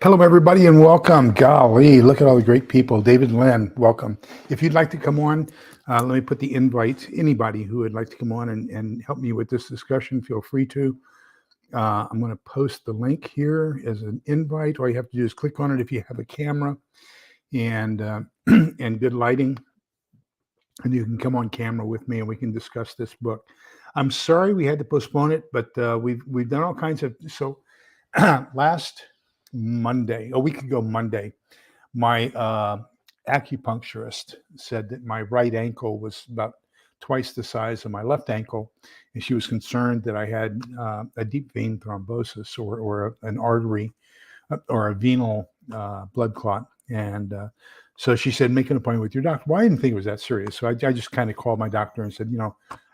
Hello, everybody, and welcome. Golly, look at all the great people. David Lynn, welcome. If you'd like to come on, let me put the invite. Anybody who would like to come on and help me with this discussion, feel free to. I'm going to post the link here as an invite. All you have to do is click on it if you have a camera and and good lighting, and you can come on camera with me and we can discuss this book. I'm sorry we had to postpone it, but we've done all kinds of last Monday, a week ago Monday, my acupuncturist said that my right ankle was about twice the size of my left ankle, and she was concerned that I had a deep vein thrombosis or an artery or a venal blood clot. And so she said, make an appointment with your doctor. Well, I didn't think it was that serious. So I just kind of called my doctor and said,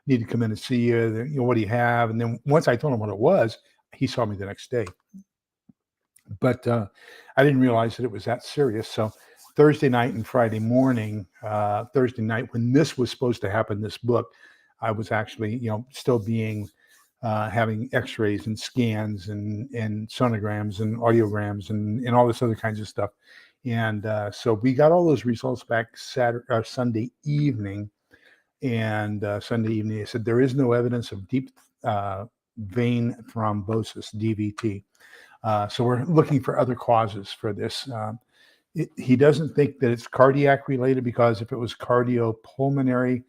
need to come in and see you. What do you have? And then once I told him what it was, he saw me the next day. But I didn't realize that it was that serious. So Thursday night and Friday morning, Thursday night, when this was supposed to happen, this book, I was actually, still being, having x-rays and scans and sonograms and audiograms and all this other kinds of stuff. And so we got all those results back Sunday evening. And Sunday evening, they said there is no evidence of deep vein thrombosis, DVT. So we're looking for other causes for this. He doesn't think that it's cardiac related, because if it was cardiopulmonary,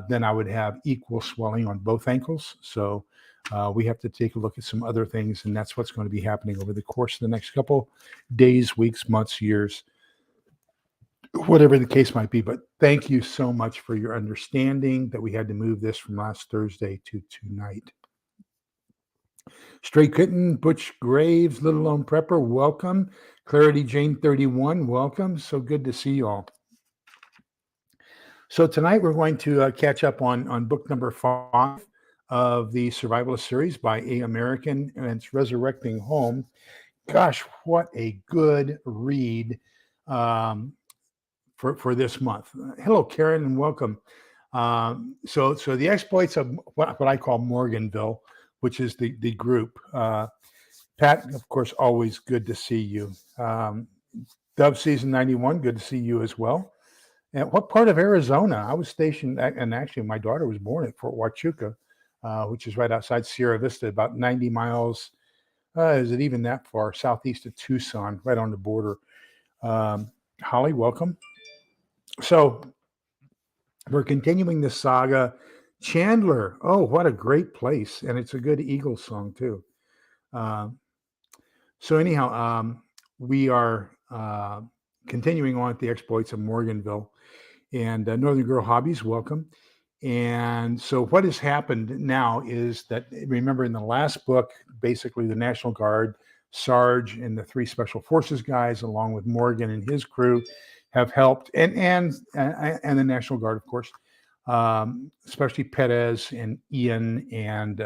then I would have equal swelling on both ankles. So we have to take a look at some other things, and that's what's going to be happening over the course of the next couple days, weeks, months, years, whatever the case might be. But thank you so much for your understanding that we had to move this from last Thursday to tonight. Stray Kitten, Butch Graves, Little Lone Prepper, welcome. Clarity Jane 31, welcome. So good to see you all. So tonight we're going to catch up on book number 5 of the Survivalist series by A. American, and it's Resurrecting Home. Gosh, what a good read for this month. Hello, Karen, and welcome. So the exploits of what I call Morganville, which is the group. Pat, of course, always good to see you. Dove Season 91, good to see you as well. And what part of Arizona? I was stationed, and actually my daughter was born at Fort Huachuca, which is right outside Sierra Vista, about 90 miles. Is it even that far? Southeast of Tucson, right on the border. Holly, welcome. So we're continuing the saga. Chandler, oh, what a great place. And it's a good Eagles song too. So anyhow, we are continuing on with the exploits of Morganville. And Northern Girl Hobbies, welcome. And so what has happened now is that, remember in the last book, basically the National Guard, Sarge and the 3 Special Forces guys, along with Morgan and his crew, have helped, and the National Guard, of course, especially Perez and Ian and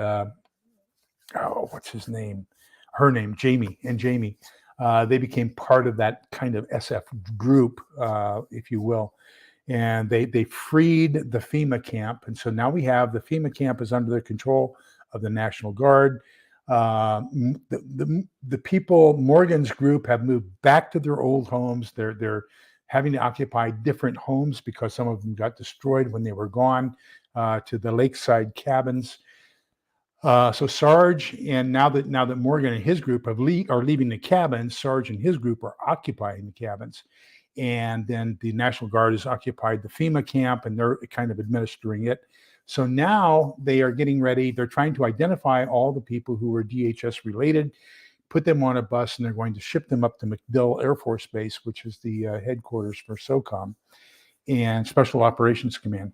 what's his name? Her name, Jamie. They became part of that kind of SF group, if you will. And they freed the FEMA camp. And so now we have the FEMA camp is under the control of the National Guard. The people, Morgan's group, have moved back to their old homes. They're having to occupy different homes because some of them got destroyed when they were gone, to the lakeside cabins. So Sarge, and now that Morgan and his group are leaving the cabins, Sarge and his group are occupying the cabins. And then the National Guard has occupied the FEMA camp, and they're kind of administering it. So now they are getting ready. They're trying to identify all the people who are DHS related, put them on a bus, and they're going to ship them up to MacDill Air Force Base, which is the headquarters for SOCOM and Special Operations Command,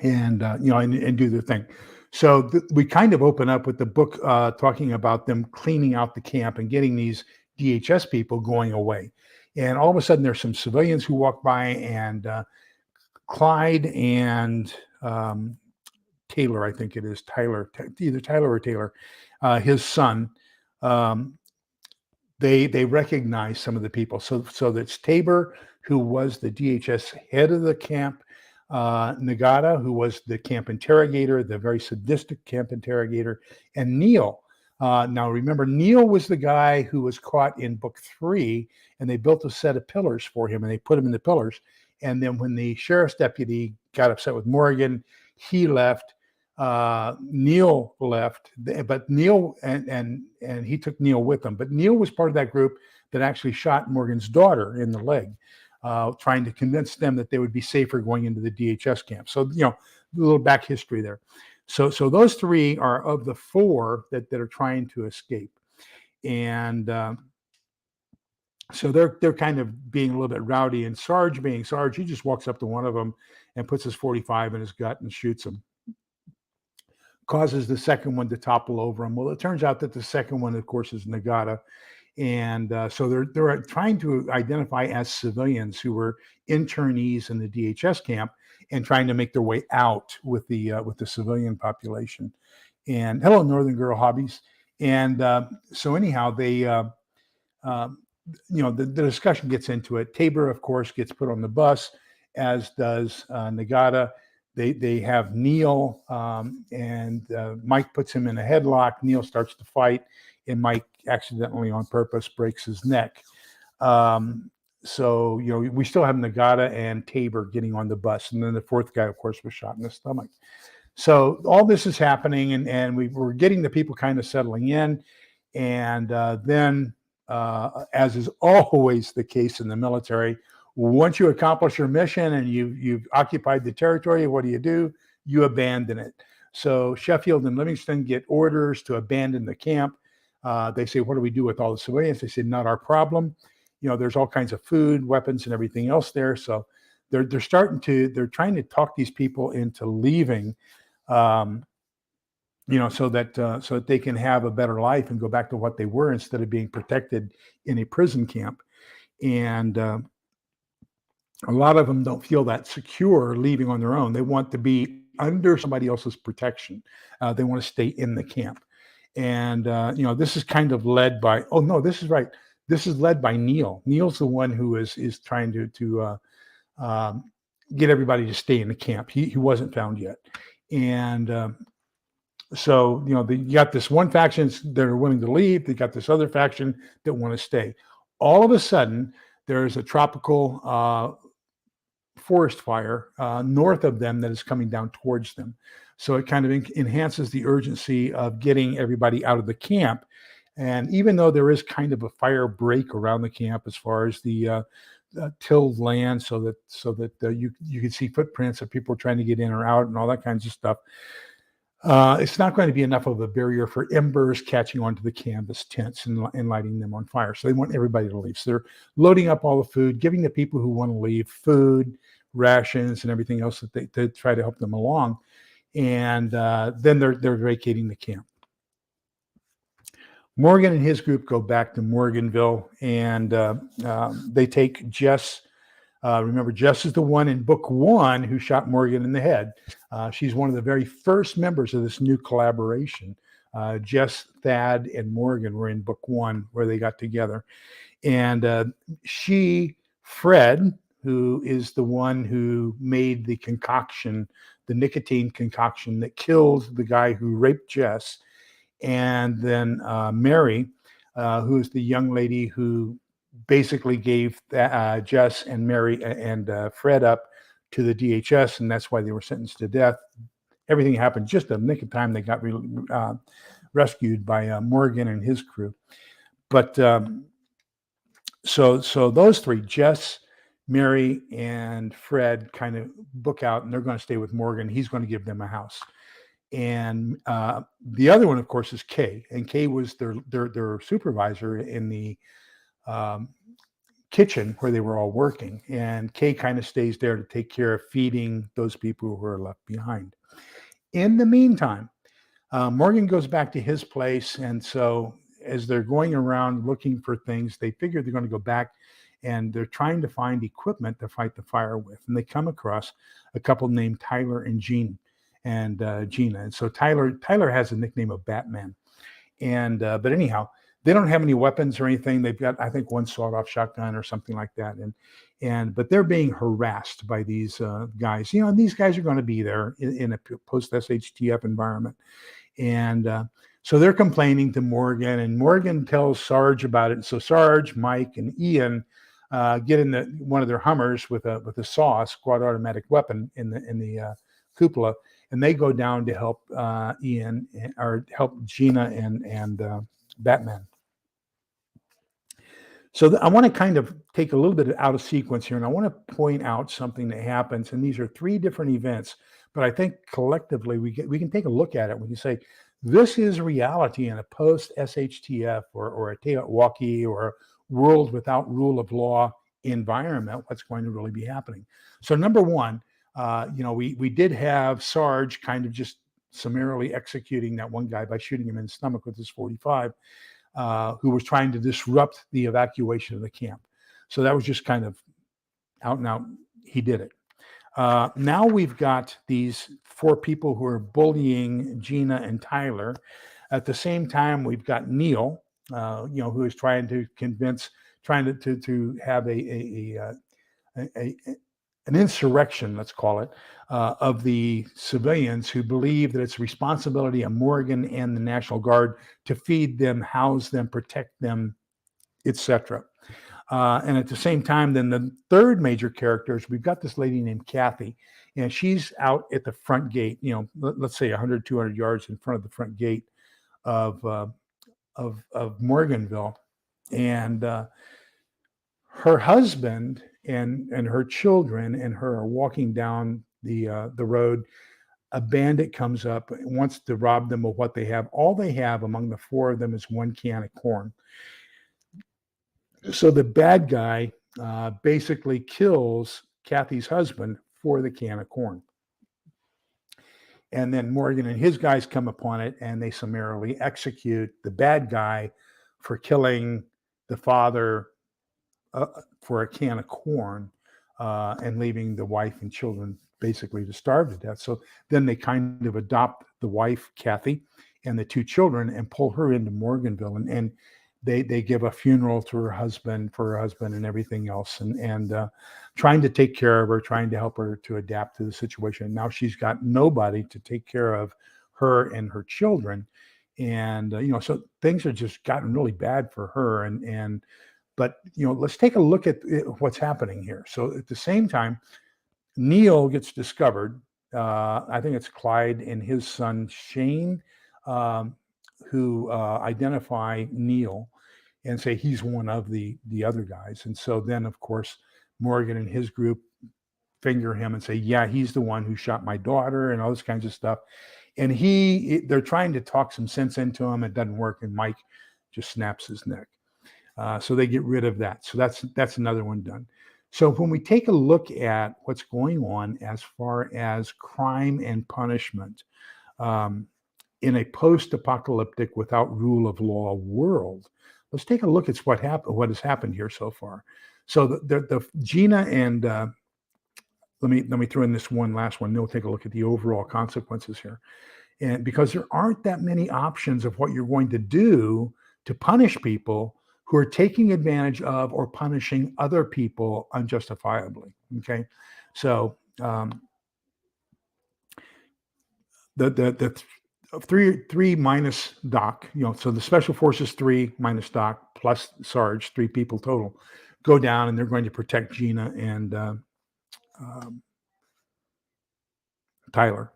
and and do their thing. So we kind of open up with the book talking about them cleaning out the camp and getting these DHS people going away. And all of a sudden, there's some civilians who walk by, and Clyde and Taylor, I think it is either Tyler or Taylor, his son. They recognize some of the people. So that's Tabor, who was the DHS head of the camp, Nagata, who was the camp interrogator, the very sadistic camp interrogator, and Neil, Now, remember, Neil was the guy who was caught in book 3, and they built a set of pillars for him, and they put him in the pillars. And then when the sheriff's deputy got upset with Morgan, he left. Neil left, but Neil and he took Neil with him. But Neil was part of that group that actually shot Morgan's daughter in the leg, trying to convince them that they would be safer going into the DHS camp. So, a little back history there. So those 3 are of the 4 that are trying to escape, and so they're kind of being a little bit rowdy. And Sarge, being Sarge, he just walks up to one of them and puts his .45 in his gut and shoots him. Causes the second one to topple over him. Well, it turns out that the second one, of course, is Nagata. And so they're trying to identify as civilians who were internees in the DHS camp and trying to make their way out with the civilian population. And hello, Northern Girl Hobbies. And so anyhow, they the discussion gets into it. Tabor, of course, gets put on the bus, as does Nagata. They have Neil, and Mike puts him in a headlock. Neil starts to fight, and Mike accidentally, on purpose, breaks his neck. So we still have Nagata and Tabor getting on the bus, and then the 4th guy, of course, was shot in the stomach. So all this is happening, and we're getting the people kind of settling in, and then, as is always the case in the military, once you accomplish your mission and you've occupied the territory, what do? You abandon it. So Sheffield and Livingston get orders to abandon the camp. They say, what do we do with all the civilians? They say, not our problem. There's all kinds of food, weapons, and everything else there. So they're trying to talk these people into leaving, so that they can have a better life and go back to what they were instead of being protected in a prison camp. And a lot of them don't feel that secure leaving on their own. They want to be under somebody else's protection. They want to stay in the camp. And, this is kind of led by, oh, no, this is right. This is led by Neil. Neil's the one who is trying to get everybody to stay in the camp. He wasn't found yet. And so, you got this one faction that are willing to leave. They got this other faction that want to stay. All of a sudden, there's a tropical forest fire north of them that is coming down towards them. So it kind of enhances the urgency of getting everybody out of the camp. And even though there is kind of a fire break around the camp as far as the tilled land, so that you can see footprints of people trying to get in or out and all that kinds of stuff, it's not going to be enough of a barrier for embers catching onto the canvas tents and lighting them on fire. So they want everybody to leave. So they're loading up all the food, giving the people who want to leave food, rations, and everything else that they try to help them along. And then they're vacating the camp. Morgan and his group go back to Morganville, and they take Jess. Remember, Jess is the one in book 1 who shot Morgan in the head. She's one of the very first members of this new collaboration. Jess, Thad, and Morgan were in book 1 where they got together. And Fred, who is the one who made the concoction, the nicotine concoction that killed the guy who raped Jess, and then Mary, who is the young lady who basically gave Jess and Mary and Fred up to the DHS, and that's why they were sentenced to death. Everything happened just a nick of time. They got rescued by Morgan and his crew. But so those 3, Jess, Mary, and Fred, kind of book out, and they're going to stay with Morgan. He's going to give them a house. And the other one, of course, is Kay, and Kay was their supervisor in the kitchen where they were all working. And Kay kind of stays there to take care of feeding those people who are left behind. In the meantime, Morgan goes back to his place, and so as they're going around looking for things, they figure they're going to go back, and they're trying to find equipment to fight the fire with. And they come across a couple named Tyler and Gina. And so Tyler has a nickname of Batman. And but anyhow, they don't have any weapons or anything. They've got, I think, one sawed-off shotgun or something like that. But they're being harassed by these guys. And these guys are going to be there in a post-SHTF environment. And So they're complaining to Morgan, and Morgan tells Sarge about it. And so Sarge, Mike, and Ian get in one of their Hummers with a SAW, squad automatic weapon, in the cupola, and they go down to help Ian, or help Gina and Batman. So I want to kind of take a little bit out of sequence here, and I want to point out something that happens. And these are three different events, but I think collectively we can take a look at it. We can say this is reality in a post SHTF or a Teotwaki or a world without rule of law environment. What's going to really be happening? So number one, we did have Sarge kind of just summarily executing that one guy by shooting him in the stomach with his 45. Who was trying to disrupt the evacuation of the camp. So that was just kind of out and out. He did it. Now we've got these four people who are bullying Gina and Tyler. At the same time, we've got Neil, who is trying to have an insurrection, let's call it, of the civilians who believe that it's the responsibility of Morgan and the National Guard to feed them, house them, protect them, etc. And at the same time, then the third major character is we've got this lady named Kathy, and she's out at the front gate, let's say 100, 200 yards in front of the front gate of Morganville. And her husband and her children and her are walking down the road. A bandit comes up and wants to rob them of what they have. All they have among the four of them is one can of corn. So the bad guy basically kills Kathy's husband for the can of corn. And then Morgan and his guys come upon it, and they summarily execute the bad guy for killing the father for a can of corn, and leaving the wife and children basically to starve to death. So then they kind of adopt the wife, Kathy, and the two children and pull her into Morganville, and they give a funeral to her husband, and everything else, and trying to take care of her, trying to help her to adapt to the situation. Now she's got nobody to take care of her and her children, and so things are just gotten really bad for her, but let's take a look at what's happening here. So at the same time, Neil gets discovered. I think it's Clyde and his son Shane, who identify Neil and say he's one of the other guys. And so then, of course, Morgan and his group finger him and say, yeah, he's the one who shot my daughter and all this kinds of stuff. And they're trying to talk some sense into him. It doesn't work. And Mike just snaps his neck. So they get rid of that. So that's another one done. So when we take a look at what's going on as far as crime and punishment in a post-apocalyptic, without rule of law world, let's take a look at what has happened here so far. So the Gina and let me throw in this one last one. Then we'll take a look at the overall consequences here, and because there aren't that many options of what you're going to do to punish people who are taking advantage of or punishing other people unjustifiably. Okay, so the three minus Doc, so the Special Forces 3 minus Doc plus Sarge, 3 people total, go down, and they're going to protect Gina and Tyler.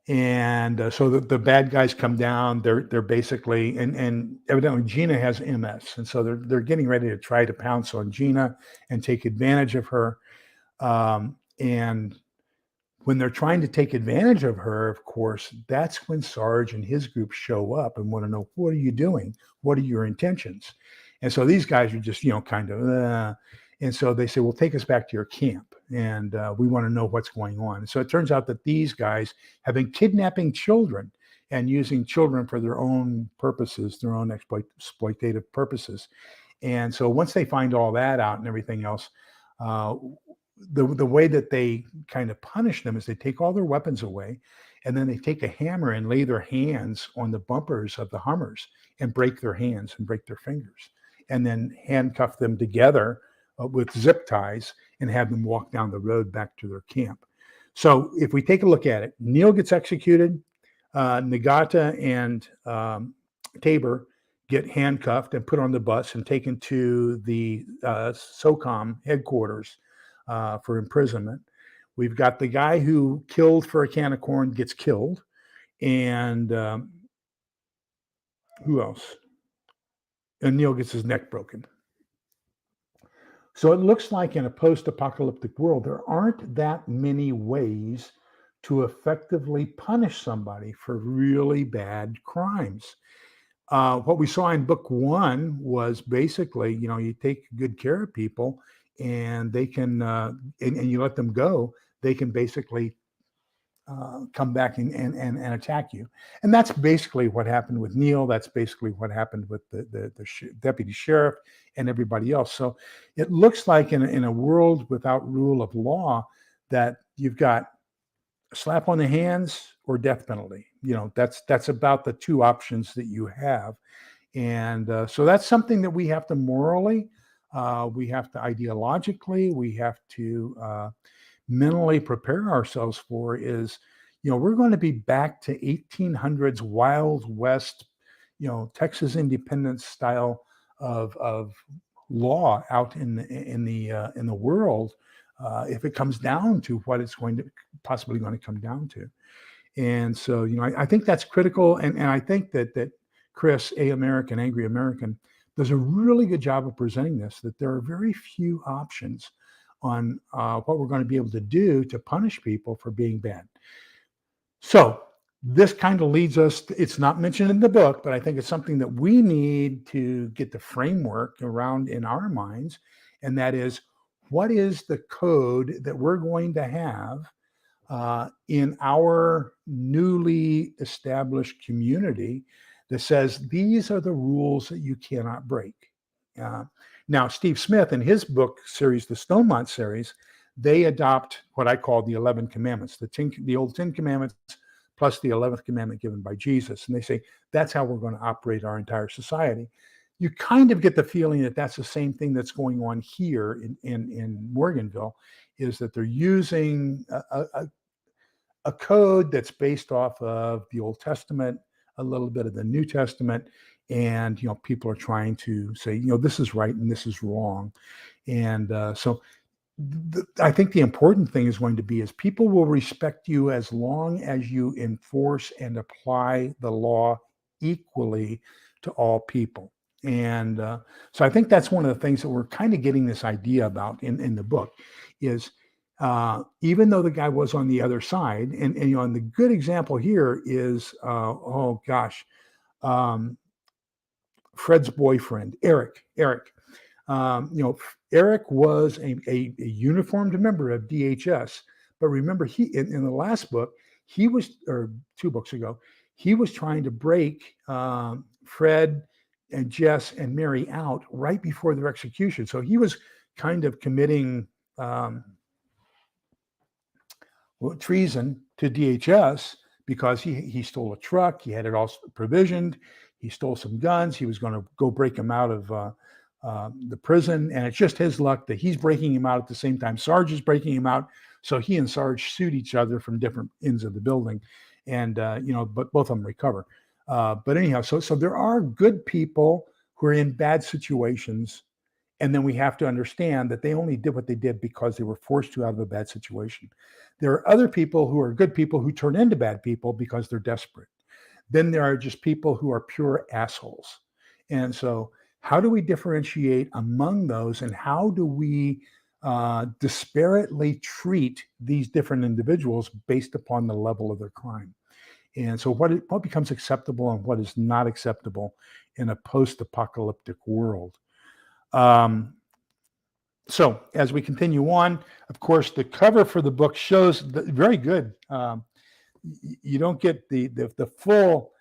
And so the bad guys come down. They're basically, and evidently Gina has MS, and so they're getting ready to try to pounce on Gina and take advantage of her. And when they're trying to take advantage of her, of course, that's when Sarge and his group show up and want to know, what are you doing? What are your intentions? And so these guys are just, kind of, and so they say, well, take us back to your camp, and we want to know what's going on. So it turns out that these guys have been kidnapping children and using children for their own purposes, their own exploitative purposes. And so once they find all that out and everything else, the way that they kind of punish them is they take all their weapons away, and then they take a hammer and lay their hands on the bumpers of the Hummers and break their hands and break their fingers, and then handcuff them together with zip ties and have them walk down the road back to their camp. So if we take a look at it, Neil gets executed. Nagata and Tabor get handcuffed and put on the bus and taken to the SOCOM headquarters for imprisonment. We've got the guy who killed for a can of corn gets killed. And who else? And Neil gets his neck broken. So it looks like in a post-apocalyptic world, there aren't that many ways to effectively punish somebody for really bad crimes. What we saw in book one was basically, you take good care of people and they can, and you let them go, they can basically come back and attack you. And that's basically what happened with Neil. That's basically what happened with the deputy sheriff and everybody else. So it looks like in a world without rule of law that you've got a slap on the hands or death penalty. That's about the two options that you have. And so that's something that we have to morally, we have to ideologically, we have to mentally prepare ourselves for is, we're going to be back to 1800s Wild West, Texas independence style of law out in the world, if it comes down to what it's possibly going to come down to. And so, I think that's critical. And I think that Chris, Angry American, does a really good job of presenting this, that there are very few options on what we're going to be able to do to punish people for being bad. So this kind of leads us, it's not mentioned in the book, but I think it's something that we need to get the framework around in our minds. And that is, what is the code that we're going to have in our newly established community that says these are the rules that you cannot break? Now, Steve Smith, in his book series, the Stonemont series, they adopt what I call the 11 commandments, the old 10 commandments plus the 11th commandment given by Jesus. And they say that's how we're going to operate our entire society. You kind of get the feeling that that's the same thing that's going on here in Morganville, is that they're using a code that's based off of the Old Testament, a little bit of the New Testament, and people are trying to say, this is right and this is wrong. And so I think the important thing is going to be is people will respect you as long as you enforce and apply the law equally to all people. And so I think that's one of the things that we're kind of getting this idea about in the book is, even though the guy was on the other side, and and the good example here is, Fred's boyfriend, Eric. Eric was a uniformed member of DHS, but remember, he in the last book, he was, or 2 books ago, he was trying to break Fred and Jess and Mary out right before their execution. So he was kind of committing treason to DHS because he stole a truck. He had it all provisioned. He stole some guns. He was going to go break him out of the prison. And it's just his luck that he's breaking him out at the same time Sarge is breaking him out. So he and Sarge sued each other from different ends of the building. And, but both of them recover. But anyhow, so there are good people who are in bad situations. And then we have to understand that they only did what they did because they were forced to out of a bad situation. There are other people who are good people who turn into bad people because they're desperate. Then there are just people who are pure assholes. And so how do we differentiate among those, and how do we disparately treat these different individuals based upon the level of their crime? And so what becomes acceptable and what is not acceptable in a post-apocalyptic world? So as we continue on, of course, the cover for the book shows very good. You don't get the full.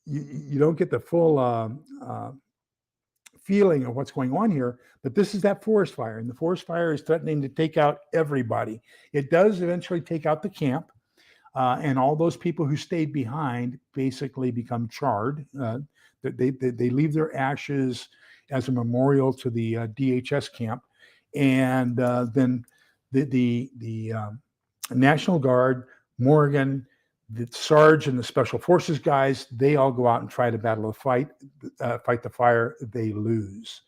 You don't get the full feeling of what's going on here, but this is that forest fire, and the forest fire is threatening to take out everybody. It does eventually take out the camp, and all those people who stayed behind basically become charred. They leave their ashes as a memorial to the DHS camp, and then the National Guard, Morgan, The Sarge and the Special Forces guys, they all go out and try to fight the fire. They lose.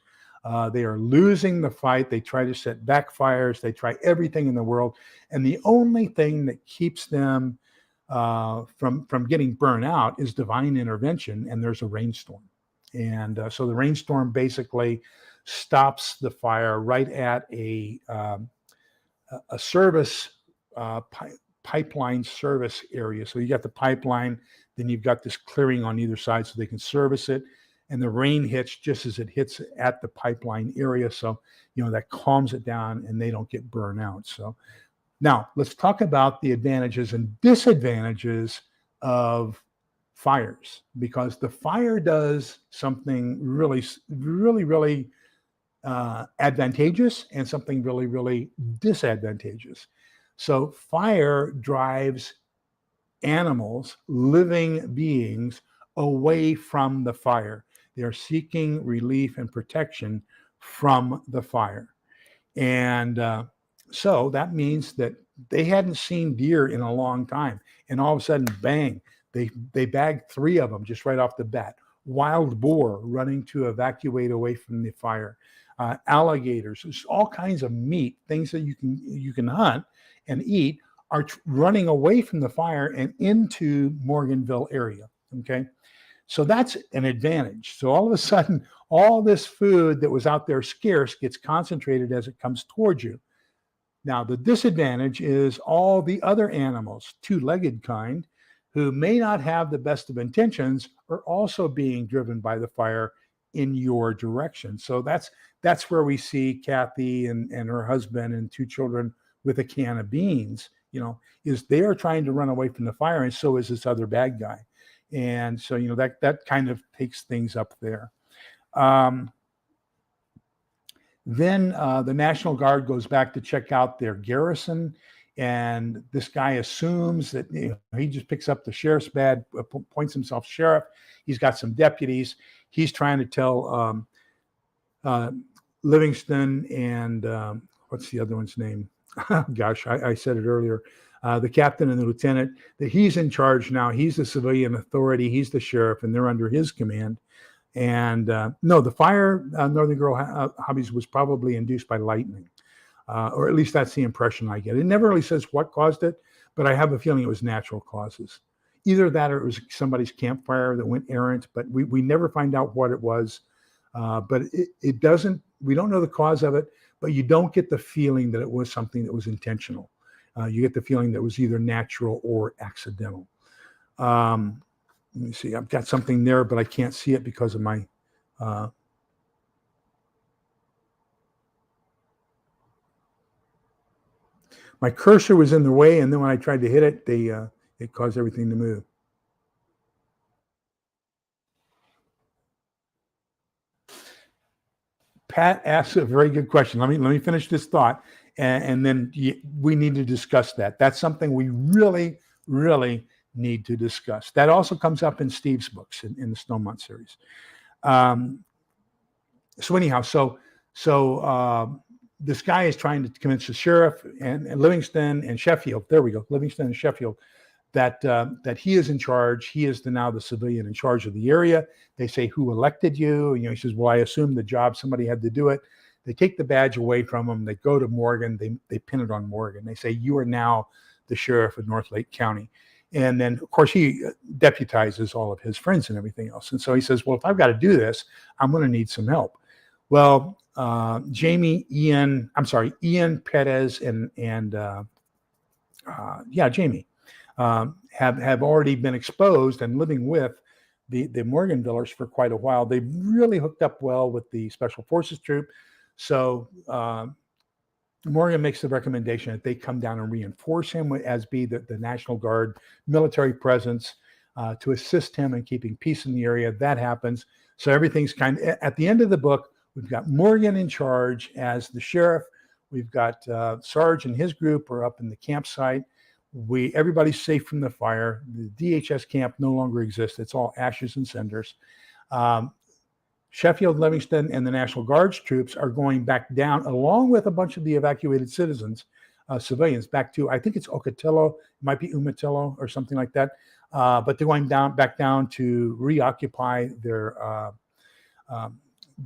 They are losing the fight. They try to set backfires. They try everything in the world. And the only thing that keeps them from getting burned out is divine intervention. And there's a rainstorm. And so the rainstorm basically stops the fire right at a service pipeline service area. So you got the pipeline, then you've got this clearing on either side so they can service it. And the rain hits just as it hits at the pipeline area. So, that calms it down and they don't get burned out. So now let's talk about the advantages and disadvantages of fires, because the fire does something really, really, really advantageous and something really, really disadvantageous. So fire drives animals, living beings, away from the fire. They are seeking relief and protection from the fire. And so that means that they hadn't seen deer in a long time. And all of a sudden, bang, they bagged 3 of them just right off the bat. Wild boar running to evacuate away from the fire. Alligators, there's all kinds of meat, things that you can hunt and eat, are running away from the fire and into Morganville area. Okay. So that's an advantage. So all of a sudden, all this food that was out there scarce gets concentrated as it comes towards you. Now, the disadvantage is all the other animals, 2-legged kind, who may not have the best of intentions, are also being driven by the fire in your direction. So that's where we see Kathy and her husband and 2 children with a can of beans, is they are trying to run away from the fire, and so is this other bad guy. And so, that kind of takes things up there. Then the National Guard goes back to check out their garrison, and this guy assumes that he just picks up the sheriff's badge, appoints himself sheriff. He's got some deputies. He's trying to tell Livingston and what's the other one's name? Gosh, I said it earlier. The captain and the lieutenant, that he's in charge now. He's the civilian authority. He's the sheriff, and they're under his command. And no, the fire, Northern Girl Hobbies, was probably induced by lightning, or at least that's the impression I get. It never really says what caused it, but I have a feeling it was natural causes. Either that or it was somebody's campfire that went errant, but we never find out what it was. But it doesn't, we don't know the cause of it, but you don't get the feeling that it was something that was intentional. You get the feeling that it was either natural or accidental. Let me see, I've got something there, but I can't see it because of my my cursor was in the way, and then when I tried to hit it, it caused everything to move. Pat asks a very good question. Let me finish this thought, and then we need to discuss that. That's something we really, really need to discuss. That also comes up in Steve's books in the Snowmont series. So anyhow, so this guy is trying to convince the sheriff and Livingston and Sheffield. There we go, Livingston and Sheffield. That he is in charge. He is now the civilian in charge of the area. They say, "Who elected you?" He says, "Well, I assumed the job, somebody had to do it." They take the badge away from him. They go to Morgan. They pin it on Morgan. They say, "You are now the sheriff of North Lake County." And then, of course, he deputizes all of his friends and everything else. And so he says, "Well, if I've got to do this, I'm going to need some help." Well, Ian Perez and Jamie have already been exposed and living with the Morganvillers for quite a while. They've really hooked up well with the Special Forces troop. So Morgan makes the recommendation that they come down and reinforce him as be the National Guard military presence to assist him in keeping peace in the area. That happens. So everything's kind of, at the end of the book, we've got Morgan in charge as the sheriff. We've got Sarge and his group are up in the campsite. Everybody's safe from the fire. The DHS camp no longer exists. It's all ashes and cinders. Sheffield, Livingston, and the National Guard's troops are going back down, along with a bunch of the evacuated citizens, civilians back to, I think it's Ocotillo, it might be Umatillo or something like that. But they're going back down to reoccupy their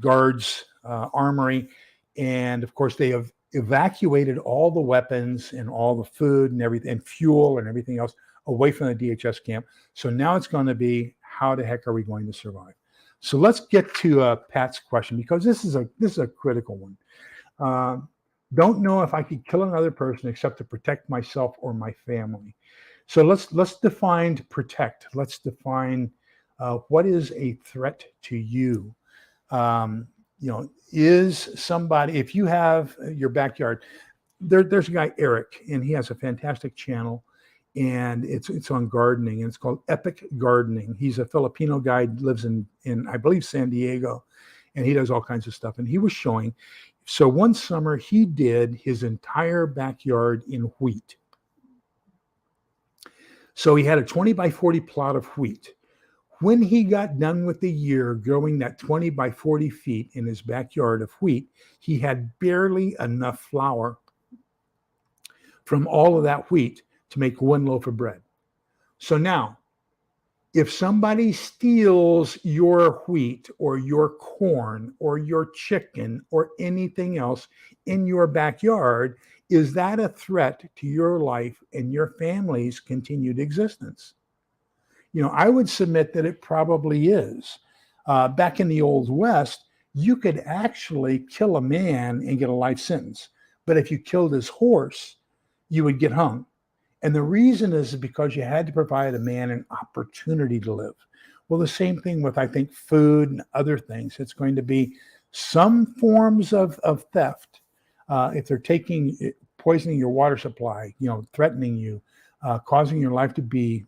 guards' armory. And of course, they have evacuated all the weapons and all the food and everything, and fuel and everything else away from the DHS camp. So now it's going to be, how the heck are we going to survive? So let's get to Pat's question, because this is a critical one. Don't know if I could kill another person except to protect myself or my family. So let's define protect. Let's define what is a threat to you. Is somebody, if you have your backyard, there's a guy, Eric, and he has a fantastic channel, and it's on gardening, and it's called Epic Gardening. He's a Filipino guy, lives in I believe San Diego, and he does all kinds of stuff. And he was showing, so one summer he did his entire backyard in wheat. So he had a 20 by 40 plot of wheat. When he got done with the year growing that 20 by 40 feet in his backyard of wheat, he had barely enough flour from all of that wheat to make one loaf of bread. So now, if somebody steals your wheat or your corn or your chicken or anything else in your backyard, is that a threat to your life and your family's continued existence? I would submit that it probably is. Back in the Old West, you could actually kill a man and get a life sentence. But if you killed his horse, you would get hung. And the reason is because you had to provide a man an opportunity to live. Well, the same thing with, I think, food and other things. It's going to be some forms of theft. If they're poisoning your water supply, threatening you, causing your life to be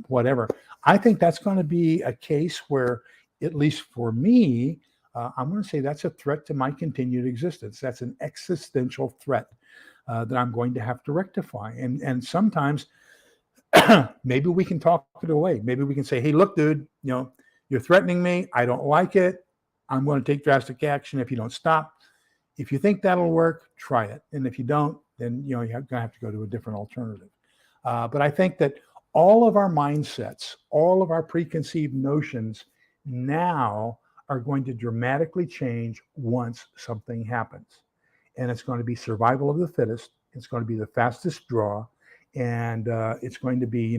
whatever. I think that's going to be a case where, at least for me, I'm going to say that's a threat to my continued existence. That's an existential threat that I'm going to have to rectify. And sometimes maybe we can talk it away. Maybe we can say, hey, look, dude, you're threatening me. I don't like it. I'm going to take drastic action if you don't stop. If you think that'll work, try it. And if you don't, then you're going to have to go to a different alternative. But I think that all of our mindsets, all of our preconceived notions now are going to dramatically change once something happens. And it's going to be survival of the fittest. It's going to be the fastest draw. And it's going to be,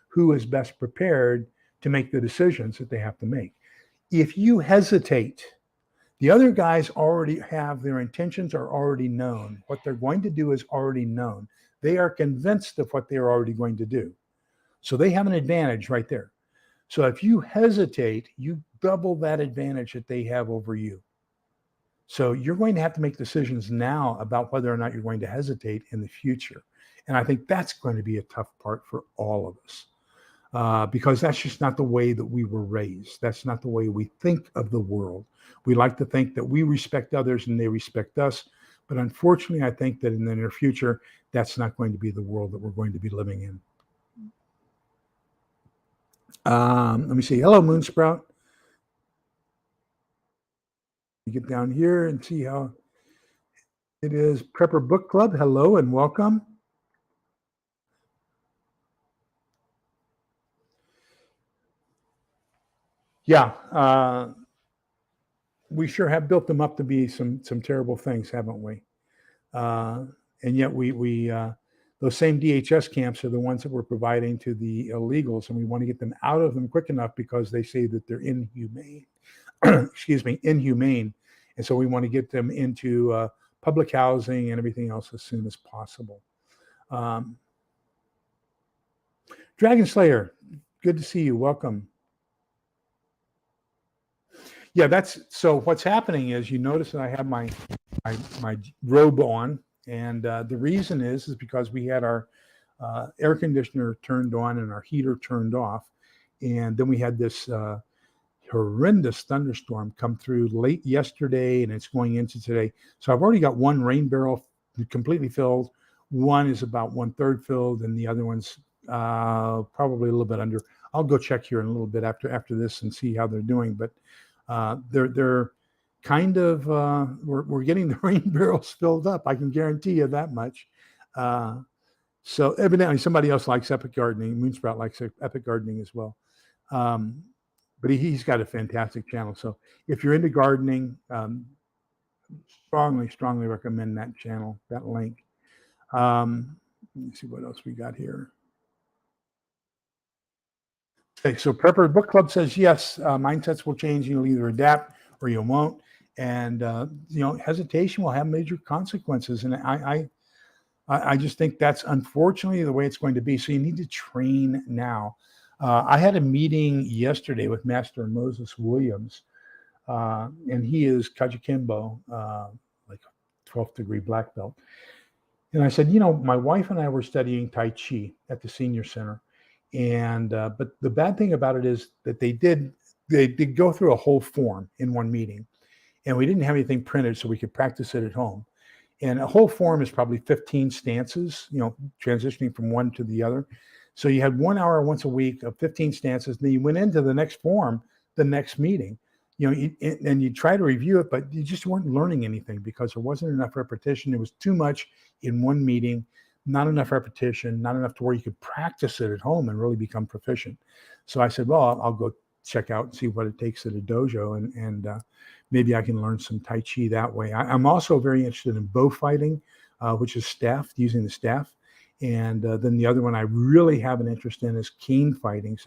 who is best prepared to make the decisions that they have to make. If you hesitate, the other guys already have, their intentions are already known. What they're going to do is already known. They are convinced of what they're already going to do. So they have an advantage right there. So if you hesitate, you double that advantage that they have over you. So you're going to have to make decisions now about whether or not you're going to hesitate in the future. And I think that's going to be a tough part for all of us, because that's just not the way that we were raised. That's not the way we think of the world. We like to think that we respect others and they respect us. But unfortunately, I think that in the near future, that's not going to be the world that we're going to be living in. Let me see. Hello, Moonsprout. You get down here and see how it is. Prepper Book Club. Hello and welcome. Yeah, we sure have built them up to be some terrible things, haven't we? And yet we those same DHS camps are the ones that we're providing to the illegals, and we want to get them out of them quick enough because they say that they're inhumane. Inhumane. And so we want to get them into public housing and everything else as soon as possible. Dragon Slayer, good to see you. Welcome. Yeah, so what's happening is, you notice that I have my robe on, and the reason is because we had our air conditioner turned on and our heater turned off, and then we had this horrendous thunderstorm come through late yesterday, and it's going into today. So I've already got one rain barrel completely filled. One is about 1/3 filled, and the other one's probably a little bit under. I'll go check here in a little bit after this and see how they're doing, but they're kind of we're getting the rain barrels filled up. I can guarantee you that much. So evidently somebody else likes epic gardening. Moonsprout likes epic gardening as well. Um, but he's got a fantastic channel. So if you're into gardening, strongly recommend that channel, that link. Let me see what else we got here. Okay, so Prepper Book Club says yes, mindsets will change. You'll either adapt or you won't, and hesitation will have major consequences. And I just think that's unfortunately the way it's going to be. So you need to train now. I had a meeting yesterday with Master Moses Williams, and he is Kajikembo, like 12th degree black belt. And I said, my wife and I were studying Tai Chi at the senior center. And but the bad thing about it is that they did go through a whole form in one meeting, and we didn't have anything printed so we could practice it at home. And a whole form is probably 15 stances, transitioning from one to the other. So you had 1 hour once a week of 15 stances. And then you went into the next form, the next meeting, and you try to review it, but you just weren't learning anything because there wasn't enough repetition. It was too much in one meeting, not enough repetition, not enough to where you could practice it at home and really become proficient. So I said, well, I'll go check out and see what it takes at a dojo, and maybe I can learn some Tai Chi that way. I'm also very interested in bow fighting, which is staff, using the staff. And then the other one I really have an interest in is cane fighting.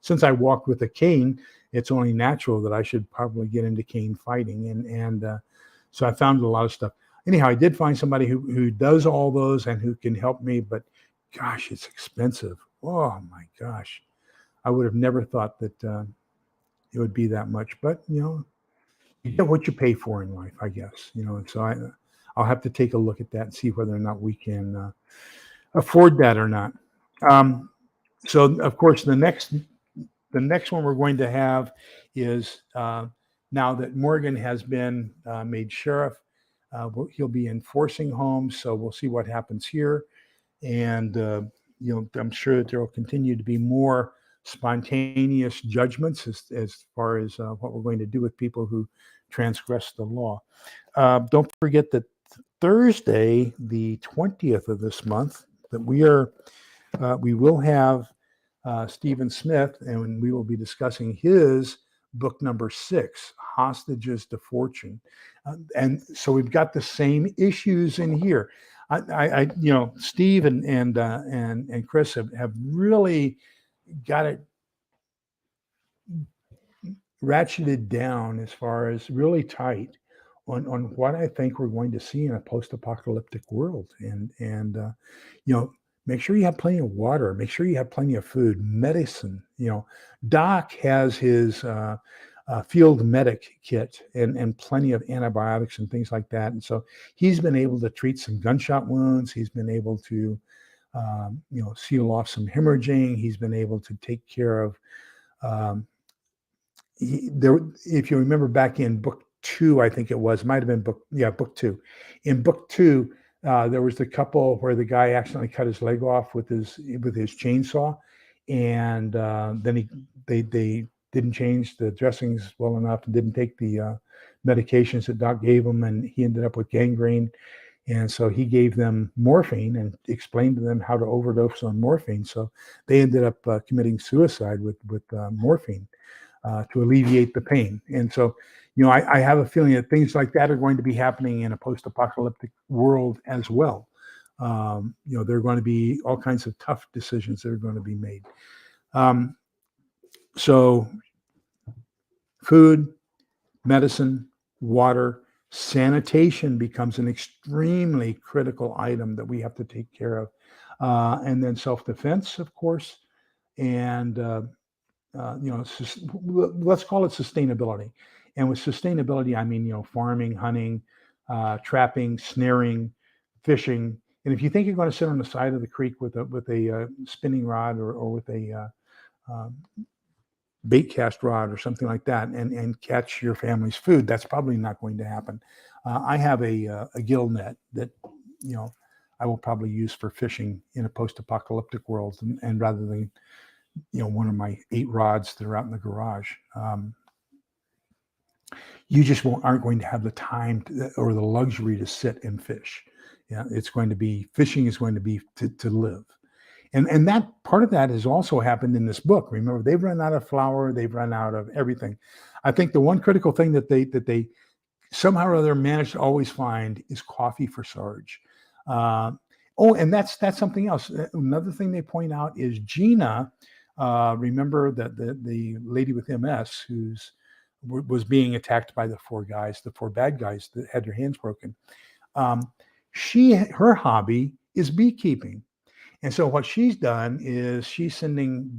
Since I walked with a cane, it's only natural that I should probably get into cane fighting. And so I found a lot of stuff. Anyhow, I did find somebody who does all those and who can help me, but gosh, it's expensive. Oh my gosh. I would have never thought that it would be that much, but you get what you pay for in life, I guess, and so I'll have to take a look at that and see whether or not we can afford that or not. So of course the next one we're going to have is now that Morgan has been made sheriff, he'll be enforcing homes. So we'll see what happens here. And, I'm sure that there will continue to be more spontaneous judgments as far as what we're going to do with people who transgress the law. Don't forget that Thursday, the 20th of this month, that we will have Stephen Smith, and we will be discussing his book number 6, Hostages to Fortune. And so we've got the same issues in here. Steve and Chris have really got it ratcheted down as far as really tight on what I think we're going to see in a post-apocalyptic world. And make sure you have plenty of water. Make sure you have plenty of food, medicine. Doc has his field medic kit and plenty of antibiotics and things like that. And so he's been able to treat some gunshot wounds. He's been able to, seal off some hemorrhaging. He's been able to take care of, if you remember back in book 2, I think it might have been book 2. In book 2, there was the couple where the guy accidentally cut his leg off with his chainsaw, and then they didn't change the dressings well enough and didn't take the medications that Doc gave him, and he ended up with gangrene. And so he gave them morphine and explained to them how to overdose on morphine. So they ended up committing suicide with morphine to alleviate the pain. And so, I have a feeling that things like that are going to be happening in a post-apocalyptic world as well. There are going to be all kinds of tough decisions that are going to be made. So food, medicine, water, sanitation becomes an extremely critical item that we have to take care of. And then self-defense, of course, and let's call it sustainability. And with sustainability, I mean, farming, hunting, trapping, snaring, fishing. And if you think you're going to sit on the side of the creek with a spinning rod or with a bait cast rod or something like that and catch your family's food, that's probably not going to happen. I have a gill net that, I will probably use for fishing in a post-apocalyptic world, and rather than one of my 8 rods that are out in the garage. You just aren't going to have the time or the luxury to sit and fish. Yeah, it's going to be fishing is going to be to live. And that part of that has also happened in this book. Remember, they've run out of flour, they've run out of everything. I think the one critical thing that they somehow or other managed to always find is coffee for Sarge. Uh, oh, and that's something else. Another thing they point out is Gina. Remember that the lady with MS who's was being attacked by the four guys, the four bad guys that had their hands broken. Um, her hobby is beekeeping. And so what she's done is she's sending